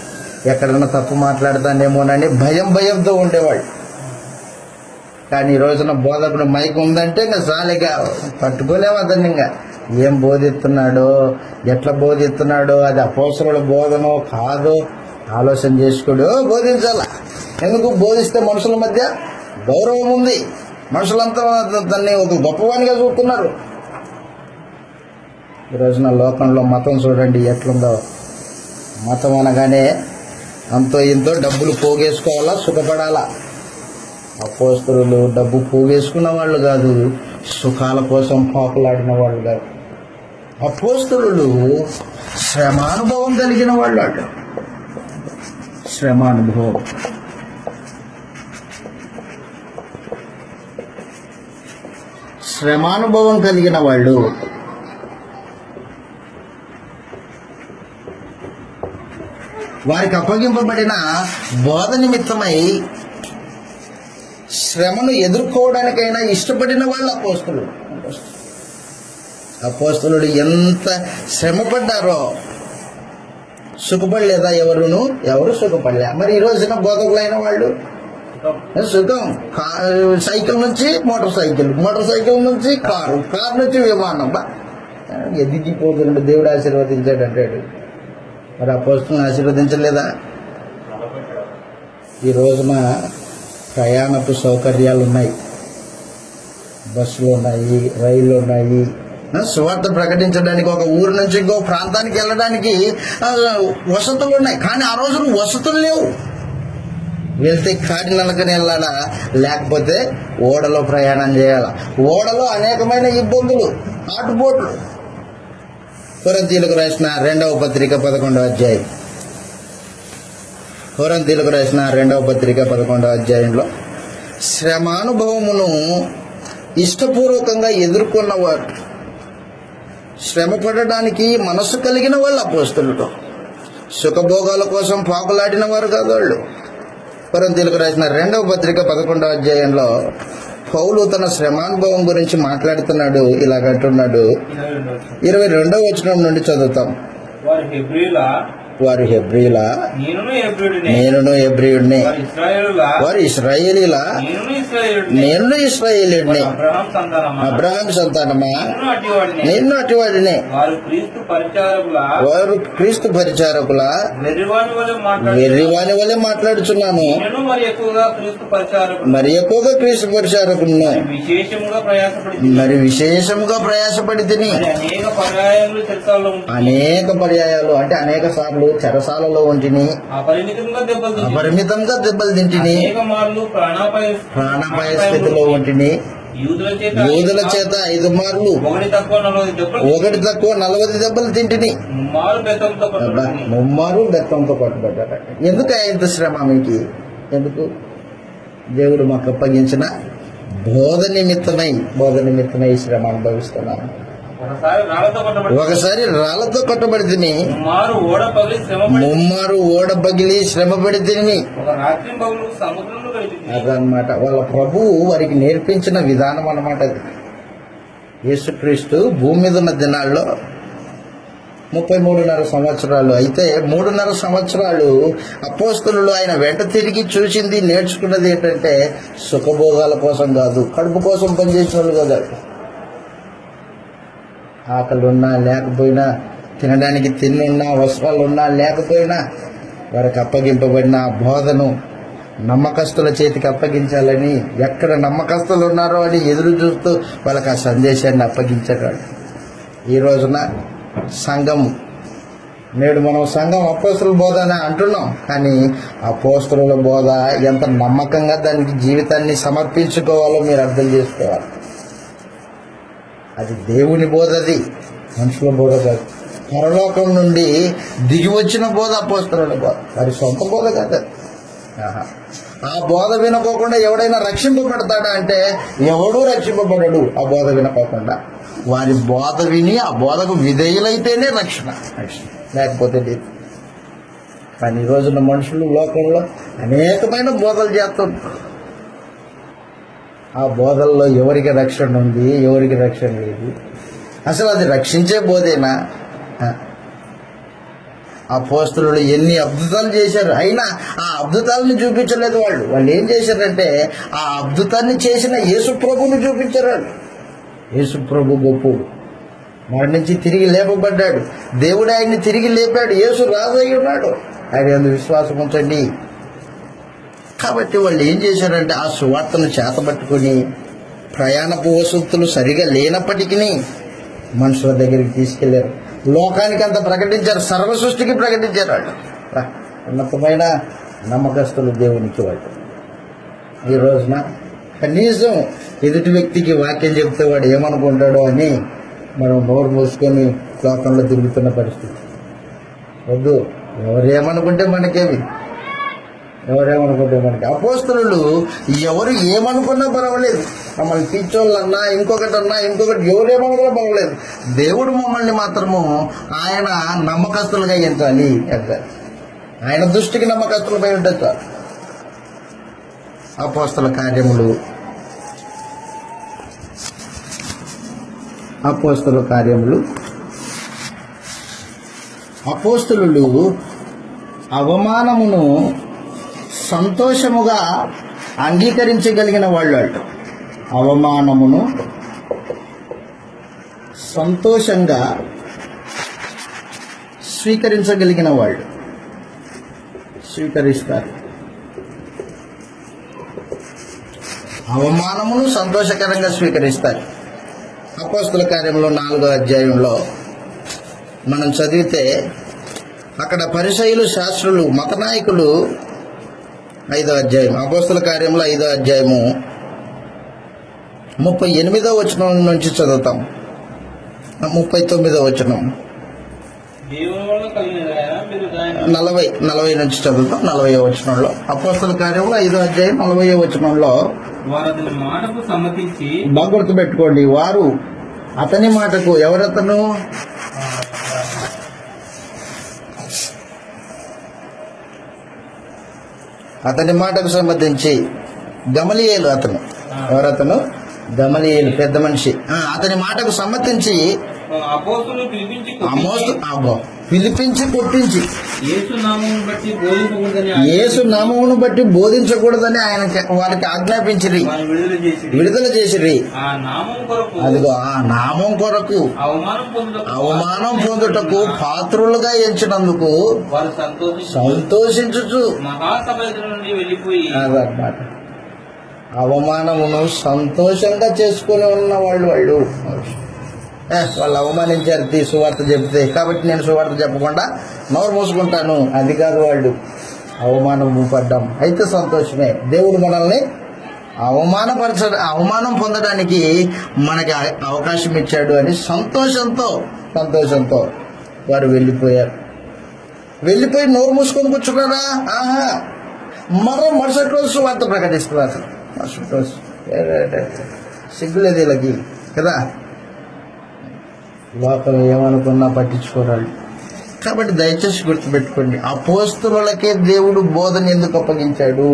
[SPEAKER 1] ఎక్కడన్నా తప్పు మాట్లాడతానేమోనని భయంతో ఉండేవాళ్ళు. కానీ ఈ రోజున బోధకుడు మైక్ ఉందంటే ఇంకా సాలిగా పట్టుకోలేము అతన్ని. ఇంకా ఏం బోధిస్తున్నాడో, ఎట్లా బోధిస్తున్నాడో, అది అపోస్తలుల బోధనో కాదో ఆలోచన చేసుకోడు. బోధించాల. ఎందుకు? బోధిస్తే మనుషుల మధ్య గౌరవం ఉంది. మనుషులంతా దాన్ని ఒక గొప్పవానిగా చూస్తున్నారు. ఈ రోజున లోకంలో మతం చూడండి ఎట్లుందో. మతం అనగానే అంతో ఇంతో డబ్బులు పోగేసుకోవాలా, సుఖపడాలా. అపోస్తలులు డబ్బు పోగేసుకున్న వాళ్ళు కాదు, సుఖాల కోసం పాకులాడిన వాళ్ళు కాదు. అపోస్తలులు శ్రమానుభవం కలిగిన వాళ్ళు. శ్రమానుభవం కలిగిన వాళ్ళు. వారికి అప్పగింపబడిన బోధ నిమిత్తమై శ్రమను ఎదుర్కోవడానికైనా ఇష్టపడిన వాళ్ళు అపోస్తలుడు ఎంత శ్రమపడ్డారో. సుఖపడలేదా? ఎవరు సుఖపడలే. మరి ఈ రోజున బోధకులైన వాళ్ళు సుఖం. సైకిల్ నుంచి మోటార్ సైకిల్ నుంచి కారు నుంచి విమానం. ఎదిగిపోతున్నాడు. దేవుడు ఆశీర్వదించాడు అంటాడు. మరి అపోస్తలుని ఆశీర్వదించలేదా? ఈ రోజున ప్రయాణపు సౌకర్యాలు ఉన్నాయి, బస్సులు ఉన్నాయి, రైళ్లు ఉన్నాయి. సువార్త ప్రకటించడానికి ఒక ఊరు నుంచి ఇంకో ప్రాంతానికి వెళ్ళడానికి వసతులు ఉన్నాయి. కానీ ఆ రోజున వసతులు లేవు. వెళ్తే కాటినలకని వెళ్ళాలా, లేకపోతే ఓడలో ప్రయాణం చేయాలా. ఓడలో అనేకమైన ఇబ్బందులు, ఆటుపోట్లు. కొరింథీయులకు రాసిన 2వ పత్రిక 11వ అధ్యాయం. కొరింథీయులకు రాసిన 2వ పత్రిక 11వ అధ్యాయంలో శ్రమానుభవమును ఇష్టపూర్వకంగా ఎదుర్కొన్నవారు, శ్రమ పడడానికి మనసు కలిగిన వాళ్ళు అపోస్తలుడు. సుఖభోగాల కోసం పాకులాడిన వారు కాదు వాళ్ళు. కొరింథీయులకు రాసిన 2వ పత్రిక 11వ అధ్యాయంలో పౌలు తన శ్రమానుభవం గురించి మాట్లాడుతున్నాడు. ఇలాగంటున్నాడు. 22వ వచనం నుండి చదువుతాం. వారు హెబ్రీయుల, నేనును హెబ్రీయుడిని. వారు ఇశ్రాయేలీల, నేను ఇశ్రాయేలీయుడిని. అబ్రహాం సంతానమా, నేను అటివాడిని. వారు క్రీస్తు పరిచారకుల, వెర్రివాని వలె మాట్లాడుచున్నాను. మరి ఎక్కువగా క్రీస్తు పరిచారకులను, మరి విశేషముగా ప్రయాసపడి తిని. అనేక పర్యాయాలు అంటే అనేక సార్లు చెరసాలలో ఉంటిని, అపరిమితంగా దెబ్బలు తింటిని, ప్రాణాపాయ స్థితిలో ఉంటిని. యూదుల చేత 5 మార్లు, ఒకటి తక్కువ 40 దెబ్బలు తింటిని. ముమ్మారు బెత్తంతో పట్టుబడ్డాడు. ఎందుకు ఇంత శ్రమ మీకు? ఎందుకు? దేవుడు మాకు అప్పగించిన బోధ నిమిత్తమై శ్రమ అనుభవిస్తున్నాను. ఒకసారి రాళ్లతో కొట్టబడి తిని, ముమ్మారు ఓడ పగిలి శ్రమ పడి తిని. అదనమాట వాళ్ళ ప్రభువు వారికి నేర్పించిన విధానం అన్నమాట అది. యేసుక్రీస్తు భూమి మీద ఉన్న దినాల్లో 33.5 సంవత్సరాలు అయితే 3.5 సంవత్సరాలు అపోస్తలులు ఆయన వెంట తిరిగి చూసింది, నేర్చుకున్నది ఏంటంటే సుఖభోగాల కోసం కాదు, కడుపు కోసం పనిచేసిన వాళ్ళు కదా. ఆకలి ఉన్నా లేకపోయినా, తినడానికి తిన్నున్నా, వస్త్రాలున్నా లేకపోయినా, వారికి అప్పగింపబడిన ఆ బోధను నమ్మకస్తుల చేతికి అప్పగించాలని, ఎక్కడ నమ్మకస్తులు ఉన్నారో అని ఎదురు చూస్తూ వాళ్ళకి ఆ సందేశాన్ని అప్పగించాడు. ఈ రోజున సంఘం, నేడు మనం సంఘం అపోస్తలుల బోధ అని అంటున్నాం, కానీ అపోస్తలుల బోధ ఎంత నమ్మకంగా దానికి జీవితాన్ని సమర్పించుకోవాలో మీరు అర్థం చేసుకోవాలి. అది దేవుని బోధ, అది మనుషుల బోధ కాదు. పరలోకం నుండి దిగి వచ్చిన బోధ అపోస్తలుల బోధ, వారి సొంత బోధ కాదు. ఆ బోధ వినుకోకుండా ఎవడైనా రక్షింపబడతాడా అంటే ఎవడూ రక్షింపబడడు. ఆ బోధ వినుకోకుండా వారి బోధ విని ఆ బోధకు విధేయులైతేనే రక్షణ, లేకపోతే లేదు. కానీ ఈ రోజున మనుషులు లోకంలో అనేకమైన బోధలు చేస్తుంటారు. ఆ బోధల్లో ఎవరికి రక్షణ ఉంది, ఎవరికి రక్షణ లేదు? అసలు అది రక్షించే బోధేనా? అపోస్తలులు ఎన్ని అద్భుతాలు చేశారు, అయినా ఆ అద్భుతాలను చూపించలేదు వాళ్ళు. వాళ్ళు ఏం చేశారంటే ఆ అద్భుతాన్ని చేసిన యేసు ప్రభుని చూపించారు. యేసు ప్రభు గొప్పడు, మరణించి తిరిగి లేపబడ్డాడు. దేవుడు ఆయన్ని తిరిగి లేపాడు. యేసు రాజు అయి ఉన్నాడు. ఆయన యందు విశ్వాసం ఉంచండి. కాబట్టి వాళ్ళు ఏం చేశారంటే ఆ సువార్తను చేతబట్టుకుని ప్రయాణపు వసతులు సరిగా లేనప్పటికీ మనుషుల దగ్గరికి తీసుకెళ్లారు. లోకానికి అంత ప్రకటించారు, సర్వ సృష్టికి ప్రకటించారు. వాళ్ళు ఉన్నతమైన నమ్మకస్తులు దేవునికి వాళ్ళు. ఈ రోజున కనీసం ఎదుటి వ్యక్తికి వాక్యం చెప్తే వాడు ఏమనుకుంటాడో అని మనం నోరు మూసుకొని లోకంలో తిరుగుతున్న పరిస్థితి. వద్దు, ఎవరేమనుకుంటే మనకేమి, ఎవరేమనుకుంటే మనకి. అపోస్తలులు ఎవరు ఏమనుకున్నా పర్వాలేదు, మమ్మల్ని పిచ్చోళ్ళన్నా ఇంకొకటి ఎవరేమనుకున్నా పర్వాలేదు, దేవుడు మమ్మల్ని మాత్రము ఆయన నమ్మకస్తులుగా ఎంచాలి. ఆయన దృష్టికి నమ్మకస్తులపై ఉంటుంది చాలు. అపోస్తల కార్యములు అపోస్తలులు అవమానమును సంతోషముగా అంగీకరించగలిగిన వాళ్ళు. అవమానమును సంతోషంగా స్వీకరించగలిగిన వాళ్ళు స్వీకరిస్తారు. అవమానమును సంతోషకరంగా స్వీకరిస్తారు. అపోస్తల కార్యంలో 4వ అధ్యాయంలో మనం చదివితే అక్కడ పరిసయ్యులు, శాస్త్రులు, మత నాయకులు 5వ అధ్యాయం, అపోస్తల కార్యంలో 5వ అధ్యాయము 38వ వచనం నుంచి చదువుతాం. 39వ వచనం. నలభై నుంచి చదువుతాం. 40వ వచనంలో అపోస్తల కార్యములు 5వ అధ్యాయం 40వ వచనంలో
[SPEAKER 3] వారు అతని మాటకు సమ్మతించి
[SPEAKER 1] బాగా గుర్తుపెట్టుకోండి, వారు అతని మాటకు, ఎవరతను? అతని మాటకు సంబంధించి గమలీయేలు అతను. ఎవరతను? గమలీయేలు, పెద్ద మనిషి. అతని మాటకు సమ్మతించి
[SPEAKER 3] అపోస్తులు పిలిపించి
[SPEAKER 1] పిలిపించి కొట్టించి
[SPEAKER 3] యేసు నామమును బట్టి బోధింపకూడదని
[SPEAKER 1] యేసు నామమును బట్టి బోధించకూడదని ఆయన వారికి ఆజ్ఞాపించిరి,
[SPEAKER 3] వారిని
[SPEAKER 1] విడుదల చేసిరి.
[SPEAKER 3] ఆ నామం కొరకు
[SPEAKER 1] అదిగో ఆ నామం కొరకు అవమానం పొందుటకు పాత్రులుగా ఎంచినందుకు
[SPEAKER 3] వారు
[SPEAKER 1] సంతోషించుచు
[SPEAKER 3] మహాసభ ఎదురు నుండి వెళ్ళిపోయి
[SPEAKER 1] అదన్నమాట. అవమానమును సంతోషంగా చేసుకుని ఉన్న వాళ్ళు వాళ్ళు అవమానించారు సువార్త చెబితే, కాబట్టి నేను సువార్త చెప్పకుండా నోరు మూసుకుంటాను, అది కాదు. వాళ్ళు అవమానం పడ్డాం అయితే సంతోషమే. దేవుడు మనల్ని అవమానం పొందడానికి మనకి అవకాశం ఇచ్చాడు అని సంతోషంతో వారు వెళ్ళిపోయి నోరు మూసుకొని కూర్చున్నారా? మరుసటి రోజు సువార్త ప్రకటిస్తున్నారు. మరుసటి రోజు సిగ్గులేదు వీళ్ళకి కదా, లోకం ఏమనుకున్నా పట్టించుకోరాళ్ళు. కాబట్టి దయచేసి గుర్తుపెట్టుకోండి, అపోస్తలులకే దేవుడు బోధన ఎందుకు అప్పగించాడు?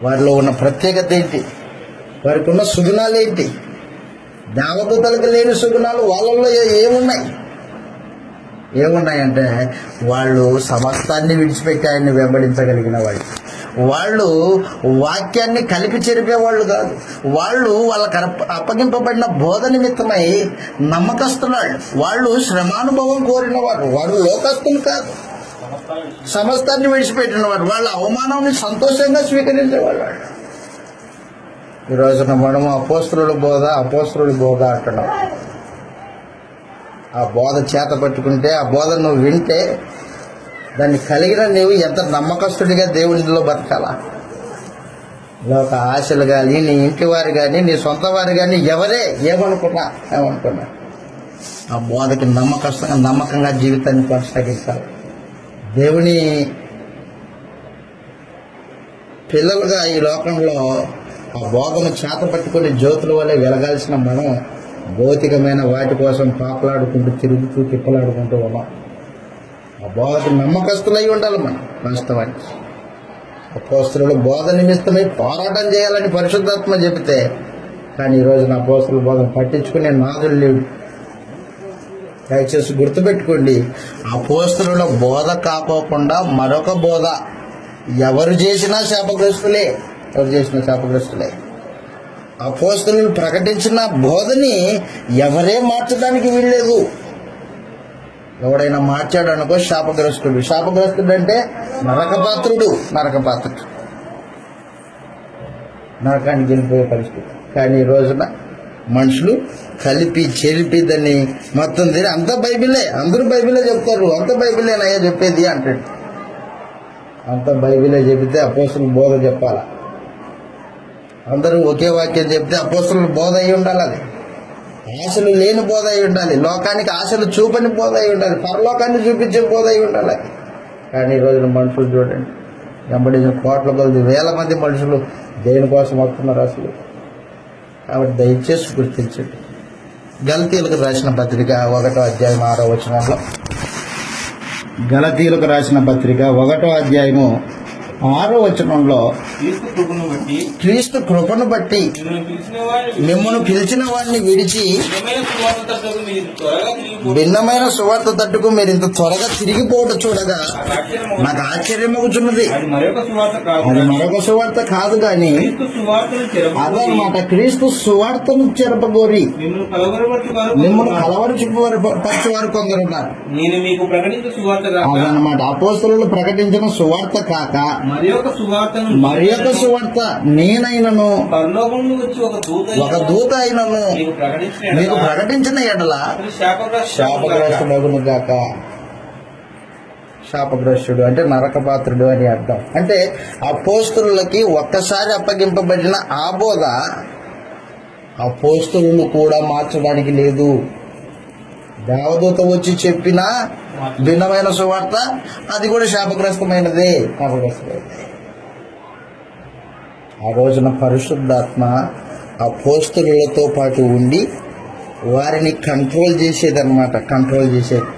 [SPEAKER 1] వారిలో ఉన్న ప్రత్యేకత ఏంటి? వారికి ఉన్న సుగుణాలు ఏంటి? దేవదూతలకు లేని సుగుణాలు వాళ్ళల్లో ఏమున్నాయంటే వాళ్ళు సమస్తాన్ని విడిచిపెట్టి ఆయన్ని వెంబడించగలిగిన వాళ్ళు వాక్యాన్ని కలిపి చెరిపేవాళ్ళు కాదు. వాళ్ళకి అప్పగింపబడిన బోధ నిమిత్తమై నమ్మకస్తులాళ్ళు. వాళ్ళు శ్రమానుభవం కోరిన వారు లోకస్తులు కాదు, సమస్తాన్ని విడిచిపెట్టిన వాళ్ళ అవమానాన్ని సంతోషంగా స్వీకరించేవాళ్ళు. ఈ రోజున మనము అపోస్తలుల బోధ అంటున్నాం. ఆ బోధ చేత పట్టుకుంటే, ఆ బోధ నువ్వు వింటే, దాన్ని కలిగిన నీవు ఎంత నమ్మకస్తుడిగా దేవునిలో బతకాలా. లోక ఆశలు కానీ, నీ ఇంటి వారు కానీ, నీ సొంత వారు కానీ, ఎవరే ఏమనుకున్నా ఆ బోధకి నమ్మకంగా జీవితాన్ని కొనసాగించాలి. దేవుని పిల్లలుగా ఈ లోకంలో ఆ బోధను చేత పట్టుకుని జ్యోతుల వల్లే వెలగాల్సిన మనం భౌతికమైన వాటి కోసం పాపలాడుకుంటూ తిరుగుతూ తిప్పలాడుకుంటూ ఉన్నాం. ఆ బోధకు నమ్మకస్తులై ఉండాలి మనం. వాస్తవానికి అపోస్తలుల బోధ నిమిత్తమై పోరాటం చేయాలని పరిశుద్ధాత్మ చెబితే, కానీ ఈరోజు నా అపోస్తలుల బోధను పట్టించుకునే నాదులు లేడు. దయచేసి గుర్తుపెట్టుకోండి, అపోస్తలుల బోధ కాకోకుండా మరొక బోధ ఎవరు చేసినా శాపగ్రస్తులే. అపోస్తలులు ప్రకటించిన బోధని ఎవరే మార్చడానికి వీల్లేదు. ఎవడైనా మార్చాడు అనుకో శాపగ్రస్తుడు అంటే నరకపాత్రుడు నరకానికి వెళ్ళిపోయే పరిస్థితి. కానీ ఈ రోజున మనుషులు కలిపి చెరిపి దాన్ని మొత్తం తిరిగి అంత బైబిలే, అందరూ బైబిలే చెప్తారు, అంత బైబిలేనయ్యా చెప్పేది అంటాడు. అంత బైబిలే చెబితే అపోస్తలుల బోధ చెప్పాలా? అందరూ ఒకే వాక్యం చెప్తే అపోస్తలుల బోధ అయి ఉండాలి. అది ఆశలు లేని బోధ అయి ఉండాలి. లోకానికి ఆశలు చూపని బోధ అయి ఉండాలి. పరలోకాన్ని చూపించే బోధ అయి ఉండాలి. కానీ ఈ రోజున మనుషులు చూడండి, వెంబడించిన కోట్ల కొద్ది వేల మంది మనుషులు దేనికోసం వస్తున్నారు అసలు. కాబట్టి దయచేసి గుర్తించండి. గలతీయులకు రాసిన పత్రిక 1వ అధ్యాయం 6వ వచనంలో, గలతీయులకు రాసిన పత్రిక 1వ అధ్యాయము 6వ వచనంలో, క్రీస్తు కృపను బట్టి మిమ్మల్ని పిలిచిన వారిని విడిచి భిన్నమైన సువార్త తట్టుకు మీరు ఇంత త్వరగా తిరిగిపోవటం చూడగా నాకు ఆశ్చర్యమవుతున్నది. అది మరొక సువార్త కాదు కానీ అదనమాట, క్రీస్తు సువార్తను చెరపగోరి మిమ్మల్ని కలవరపరచువారు కొందరున్నారు. అదనమాట, అపోస్తలులు ప్రకటించిన సువార్త కాక మరి యొక్క సువార్త నేనైనను ఒక దూత అయినను మీకు ప్రకటించిన ఎడల శాపగ్రస్తుడగును గాక. శాపగ్రస్తుడు అంటే నరకపాత్రుడు అని అర్థం. అంటే అపోస్తలులకి ఒక్కసారి అప్పగింపబడిన ఆ బోధ అపోస్తలులు కూడా మార్చడానికి లేదు.
[SPEAKER 2] దేవదూత వచ్చి చెప్పిన భిన్నమైన సువార్త అది కూడా శాపగ్రస్తమైనదే. ఆ రోజున పరిశుద్ధాత్మ అపోస్తలులతో పాటు ఉండి వారిని కంట్రోల్ చేసేదన్నమాట. కంట్రోల్ చేసేది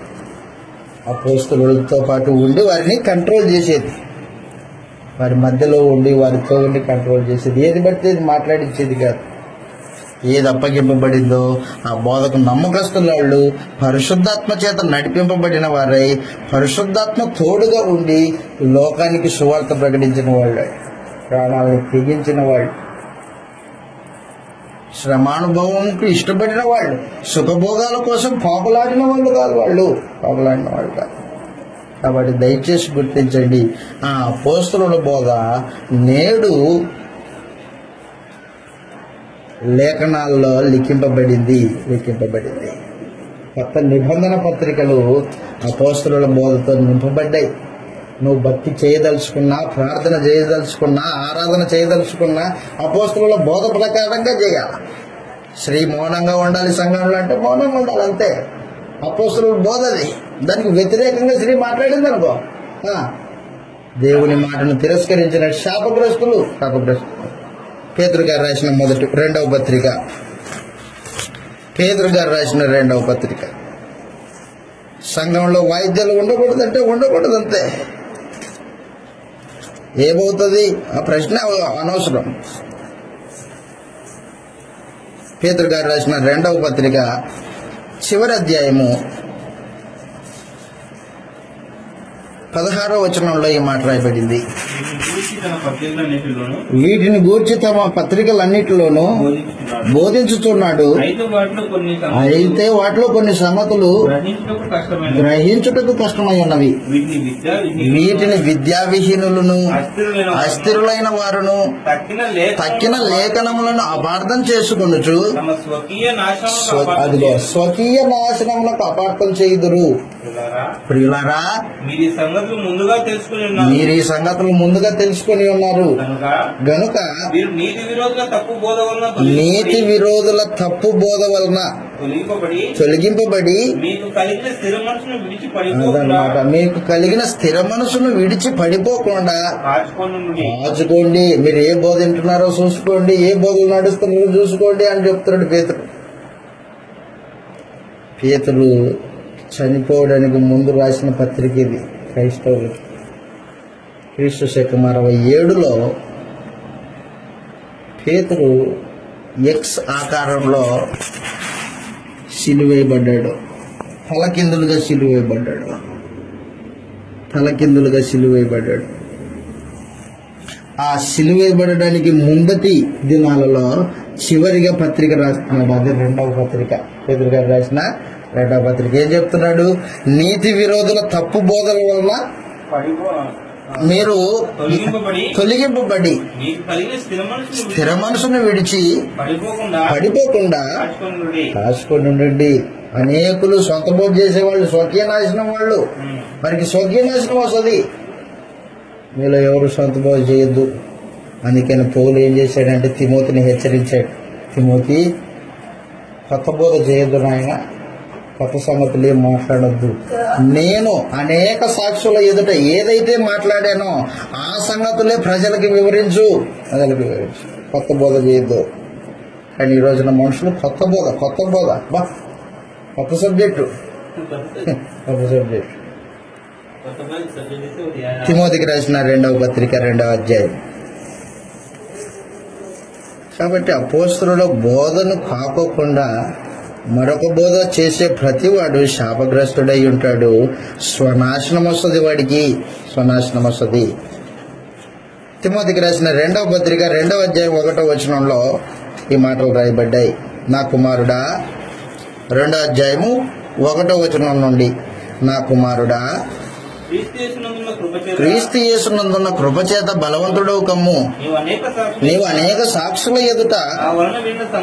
[SPEAKER 2] అపోస్తలులతో పాటు ఉండి వారిని కంట్రోల్ చేసేది. వారి మధ్యలో ఉండి వారితో ఉండి కంట్రోల్ చేసేది. ఏది బట్టి అది మాట్లాడించేది కాదు. ఏది అప్పగింపబడిందో ఆ బోధకు నమ్మకస్తుల వాళ్ళు పరిశుద్ధాత్మ చేత నడిపింపబడిన వారై పరిశుద్ధాత్మ తోడుగా ఉండి లోకానికి సువార్త ప్రకటించిన వాళ్ళు, ప్రాణాలను తెగించిన వాళ్ళు, శ్రమానుభవంకు ఇష్టపడిన వాళ్ళు, సుఖభోగాల కోసం పాపులాడిన వాళ్ళు కాదు. పాపులాడిన వాళ్ళు కాదు. కాబట్టి దయచేసి గుర్తించండి, ఆ అపోస్తలుల బోధ నేడు లేఖనాల్లో లిఖింపబడింది. కొత్త నిబంధన పత్రికలు అపోస్తలుల బోధతో నింపబడ్డాయి. నువ్వు భక్తి చేయదలుచుకున్నా, ప్రార్థన చేయదలుచుకున్నా, ఆరాధన చేయదలుచుకున్నా అపోస్తలుల బోధ ప్రకారంగా చేయాలి. శ్రీ మౌనంగా ఉండాలి సంఘంలో అంటే మౌనంగా ఉండాలి అంతే. అపోస్తలుల బోధది. దానికి వ్యతిరేకంగా శ్రీ మాట్లాడింది అనుకో, దేవుని మాటను తిరస్కరించిన శాపగ్రస్తులు. పేతురు గారు రాసిన రెండవ పత్రిక. సంఘంలో వాయిద్యాలు ఉండకూడదంటే ఉండకూడదు అంతే. ఏమవుతుంది ఆ ప్రశ్న అనవసరం. పేతురు గారు రాసిన రెండవ పత్రిక చివరి అధ్యాయము 16వ వచనంలో ఈ మాట రాయబడింది. వీటిని గూర్చి తమ పత్రికలన్నిటిలోనూ బోధించుతున్నాడు. అయితే వాటిలో కొన్ని సంగతులు గ్రహించుటకు కష్టమై ఉన్నవి. వీటిని విద్యావిహీనులను, అస్థిరులైన వారును తక్కిన లేఖనములను అపార్థం చేసుకొనుచు అదిగో స్వకీయ నాశనములకు అపార్థం చేయుదురు. ప్రియులారా, మీరు ఈ సంగతులు ముందుగా తెలుసుకుని ఉన్నారు గనుక నీతి విరోధుల తప్పు బోధ వలన తొలగింపబడి అదనమాట మీకు కలిగిన స్థిర మనసును విడిచి పడిపోకుండా కాచుకోండి. మీరు ఏ బోధ వింటున్నారో చూసుకోండి, ఏ బోధలు నడుస్తున్నారో చూసుకోండి అని చెప్తున్నాడు పేతురు చనిపోవడానికి ముందు రాసిన పత్రిక ఇది క్రైస్తవులకి. క్రీస్తు శకం 67లో పేతురు ఎక్స్ ఆకారంలో సిలువేయబడ్డాడు. తలకిందులుగా సిలువేయబడ్డాడు. ఆ సిలువేయబడడానికి ముందటి దినాలలో చివరిగా పత్రిక రాస్తున్నాడు. అదే రెండవ పత్రిక. పేతురు గారు రాసిన రెండవ పత్రిక ఏం చెప్తున్నాడు? నీతి విరోధుల తప్పు బోధల వలన మీరు తొలగింపబడి స్థిర మనసును విడిచి పడిపోకుండా కాచుకొని ఉండండి. అనేకులు సొంత బోధ చేసేవాళ్ళు స్వకీయ నాశనం వాళ్ళు, వారికి స్వకీయ నాశనం వస్తుంది. మీలో ఎవరు సొంత బోధ చేయొద్దు. అందుకని పౌలు ఏం చేశాడంటే తిమోతిని హెచ్చరించాడు. తిమోతి, కొత్త బోధ చేయొద్దు నాయన, కొత్త సంగతులు ఏం మాట్లాడొద్దు. నేను అనేక సాక్షుల ఎదుట ఏదైతే మాట్లాడానో ఆ సంగతులే ప్రజలకు వివరించు. కొత్త బోధ చేయొద్దు. కానీ ఈ రోజున మనుషులు కొత్త బోధ కొత్త సబ్జెక్టు. తిమోతికి రాసిన రెండవ పత్రిక 2వ అధ్యాయం. కాబట్టి అపోస్తలుల బోధను కాకోకుండా మరొక బోధ చేసే ప్రతివాడు శాపగ్రస్తుడై ఉంటాడు. స్వనాశనం వస్తుంది, వాడికి స్వనాశనం వస్తుంది. తిమోతికి రాసిన రెండవ పత్రిక 2వ అధ్యాయం 1వ వచనంలో ఈ మాటలు రాయబడ్డాయి. నా కుమారుడా, 2వ అధ్యాయము 1వ వచనం నుండి, నా కుమారుడా, క్రీస్తు యేసునందున్న కృపచేత బలవంతుడవు కమ్ము. నీవు అనేక సాక్షుల ఎదుట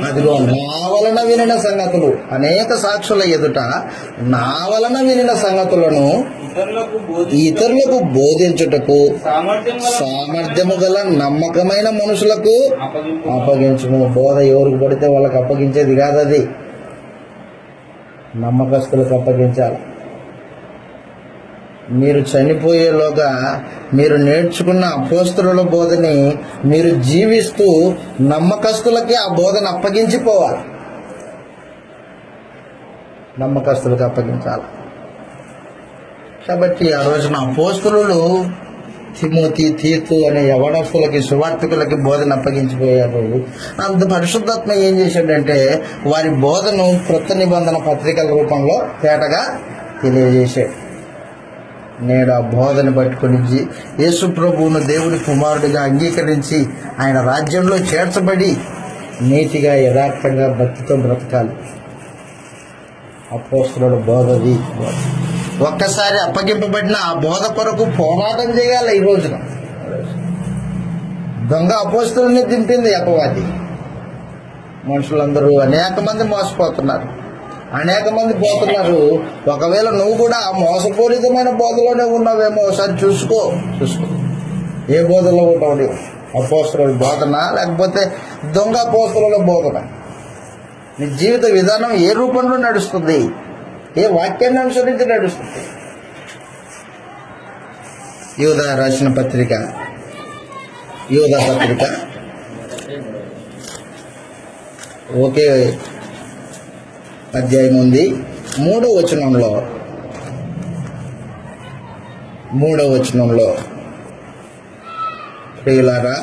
[SPEAKER 2] అదిగో నా వలన వినిన సంగతులు, అనేక సాక్షుల ఎదుట నా వలన వినిన సంగతులను ఇతరులకు బోధించుటకు సామర్థ్యము గల నమ్మకమైన మనుషులకు అప్పగించుము. బోధ ఎవరికి పడితే వాళ్ళకి అప్పగించేది కాదు. అది నమ్మకస్తులకు అప్పగించాలి. మీరు చనిపోయేలోగా మీరు నేర్చుకున్న అపోస్తలుల బోధని మీరు జీవిస్తూ నమ్మకస్తులకి ఆ బోధన అప్పగించిపోవాలి. నమ్మకస్తులకు అప్పగించాలి. కాబట్టి ఆ రోజున అపోస్తలులు తిమోతి, తీతు అనే యవనస్తులకి, సువార్థికులకి బోధన అప్పగించిపోయారు. అంత పరిశుద్ధాత్మ ఏం చేశాడంటే వారి బోధను క్రొత్త నిబంధన పత్రికల రూపంలో తేటగా తెలియజేశాడు. నేడు ఆ బోధన పట్టుకుని యేసు ప్రభువును దేవుడి కుమారుడిగా అంగీకరించి ఆయన రాజ్యంలో చేర్చబడి నీతిగా, యథార్థంగా, భక్తితో బ్రతకాలి. అపోస్తలుల బోధది. ఒక్కసారి అప్పగింపబడిన ఆ బోధ కొరకు పోరాటం చేయాలి. ఈ రోజున దొంగ అపోస్తలుని దింపింది అపవాది. మనుషులందరూ అనేక మంది మోసపోతున్నారు, అనేక మంది పోతున్నారు. ఒకవేళ నువ్వు కూడా ఆ మోసపూరితమైన బోధలోనే ఉన్నావేమో ఒకసారి చూసుకో. ఏ బోధలో ఉంటావు నువ్వు? అపోస్తలుల బోధన లేకపోతే దొంగ అపోస్తలుల బోధన? నీ జీవిత విధానం ఏ రూపంలో నడుస్తుంది? ఏ వాక్యాన్ని అనుసరించి నడుస్తుంది? యూదా రాసిన పత్రిక, యూదా పత్రిక ఒకే అధ్యాయం ఉంది. 3వ వచనంలో ప్రియులారా,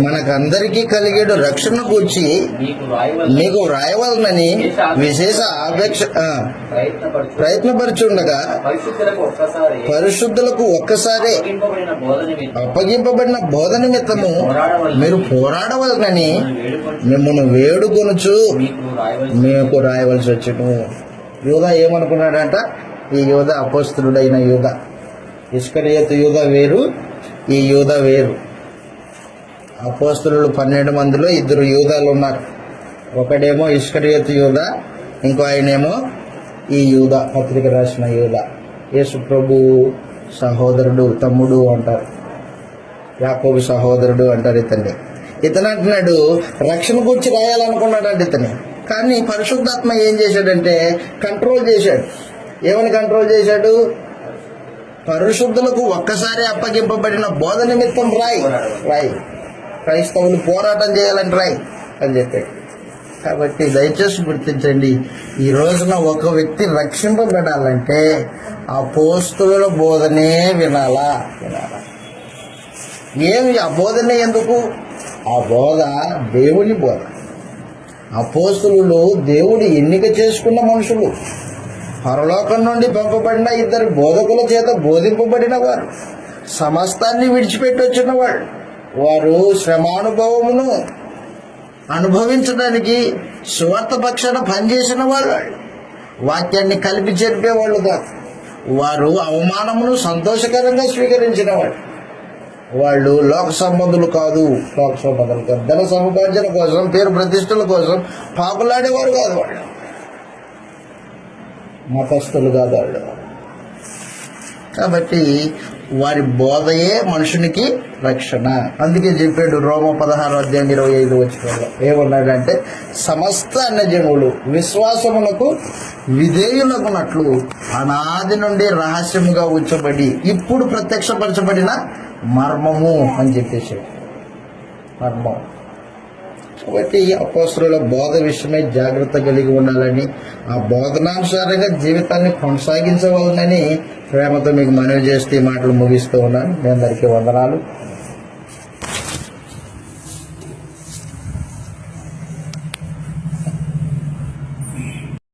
[SPEAKER 2] మనకందరికీ కలిగేడు రక్షణ గూర్చి మీకు వ్రాయవలనని విశేష ఆపేక్ష ప్రయత్నపరుచుండగా పరిశుద్ధులకు ఒక్కసారే అప్పగింపబడిన బోధ నిమిత్తము మీరు పోరాడవలనని మిమ్మల్ని వేడుకొనుచు మీకు రాయవలసి వచ్చును. యూదా ఏమనుకున్నాడంట? ఈ యూదా అపోస్తలుడైన యూదా. ఇస్కరియోతు యూదా వేరు, ఈ యూదా వేరు. అపోస్తలులు 12 మందిలో 2 యూదాలు ఉన్నారు. ఒకడేమో ఇస్కరియోతు యూదా, ఇంకో ఆయనేమో ఈ యూదా, పత్రిక రాసిన యూదా. యేసు ప్రభు సహోదరుడు, తమ్ముడు అంటారు. యాకోబు సహోదరుడు అంటారు ఇతన్ని. ఇతను అంటున్నాడు రక్షణ గురించి రాయాలనుకున్నాడంటే ఇతని. కానీ పరిశుద్ధాత్మ ఏం చేశాడంటే కంట్రోల్ చేశాడు. ఏమని కంట్రోల్ చేశాడు? పరిశుద్ధులకు ఒక్కసారి అప్పగింపబడిన బోధ నిమిత్తం రాయి. క్రైస్తవులు పోరాటం చేయాలని రాయి అని చెప్పాడు. కాబట్టి దయచేసి గుర్తించండి, ఈ రోజున ఒక వ్యక్తి రక్షింపబడాలంటే అపోస్తలుల బోధనే వినాలా. ఏమి ఆ బోధనే ఎందుకు? ఆ బోధ దేవుని బోధ. అపోస్తలులు దేవుడు ఎన్నిక చేసుకున్న మనుషులు, పరలోకం నుండి పంపబడిన 2 బోధకుల చేత బోధింపబడిన వారు, సమస్తాన్ని విడిచిపెట్టి వచ్చిన వారు శ్రమానుభవమును అనుభవించడానికి సువార్త పక్షాన పనిచేసిన వాళ్ళు, వాక్యాన్ని కలిపి చెప్పేవాళ్ళు కాదు. వారు అవమానమును సంతోషకరంగా స్వీకరించిన వాళ్ళు లోక సంబంధులు కాదు. ధన సముపార్జన కోసం, పేరు ప్రతిష్టల కోసం పాకులాడేవారు కాదు. వాళ్ళు మతస్థులు కాదు వాళ్ళు. కాబట్టి వారి బోధయే మనుషునికి రక్షణ. అందుకే చెప్పాడు రోమ 16:25 ఏమన్నాడంటే, సమస్త అన్యజనులు విశ్వాసమునకు విధేయులగునట్లు అనాది నుండి రహస్యముగా ఉంచబడి ఇప్పుడు ప్రత్యక్షపరచబడిన మర్మము అని చెప్పేసాడు. మర్మం. కాబట్టి అపోస్తలుల బోధ విషయమై జాగ్రత్త కలిగి ఉండాలని, ఆ బోధనానుసారంగా జీవితాన్ని కొనసాగించవాలని ప్రేమతో మీకు మనవి చేస్తే ఈ మాటలు ముగిస్తూ ఉన్నాను. మీ అందరికీ వందనాలు.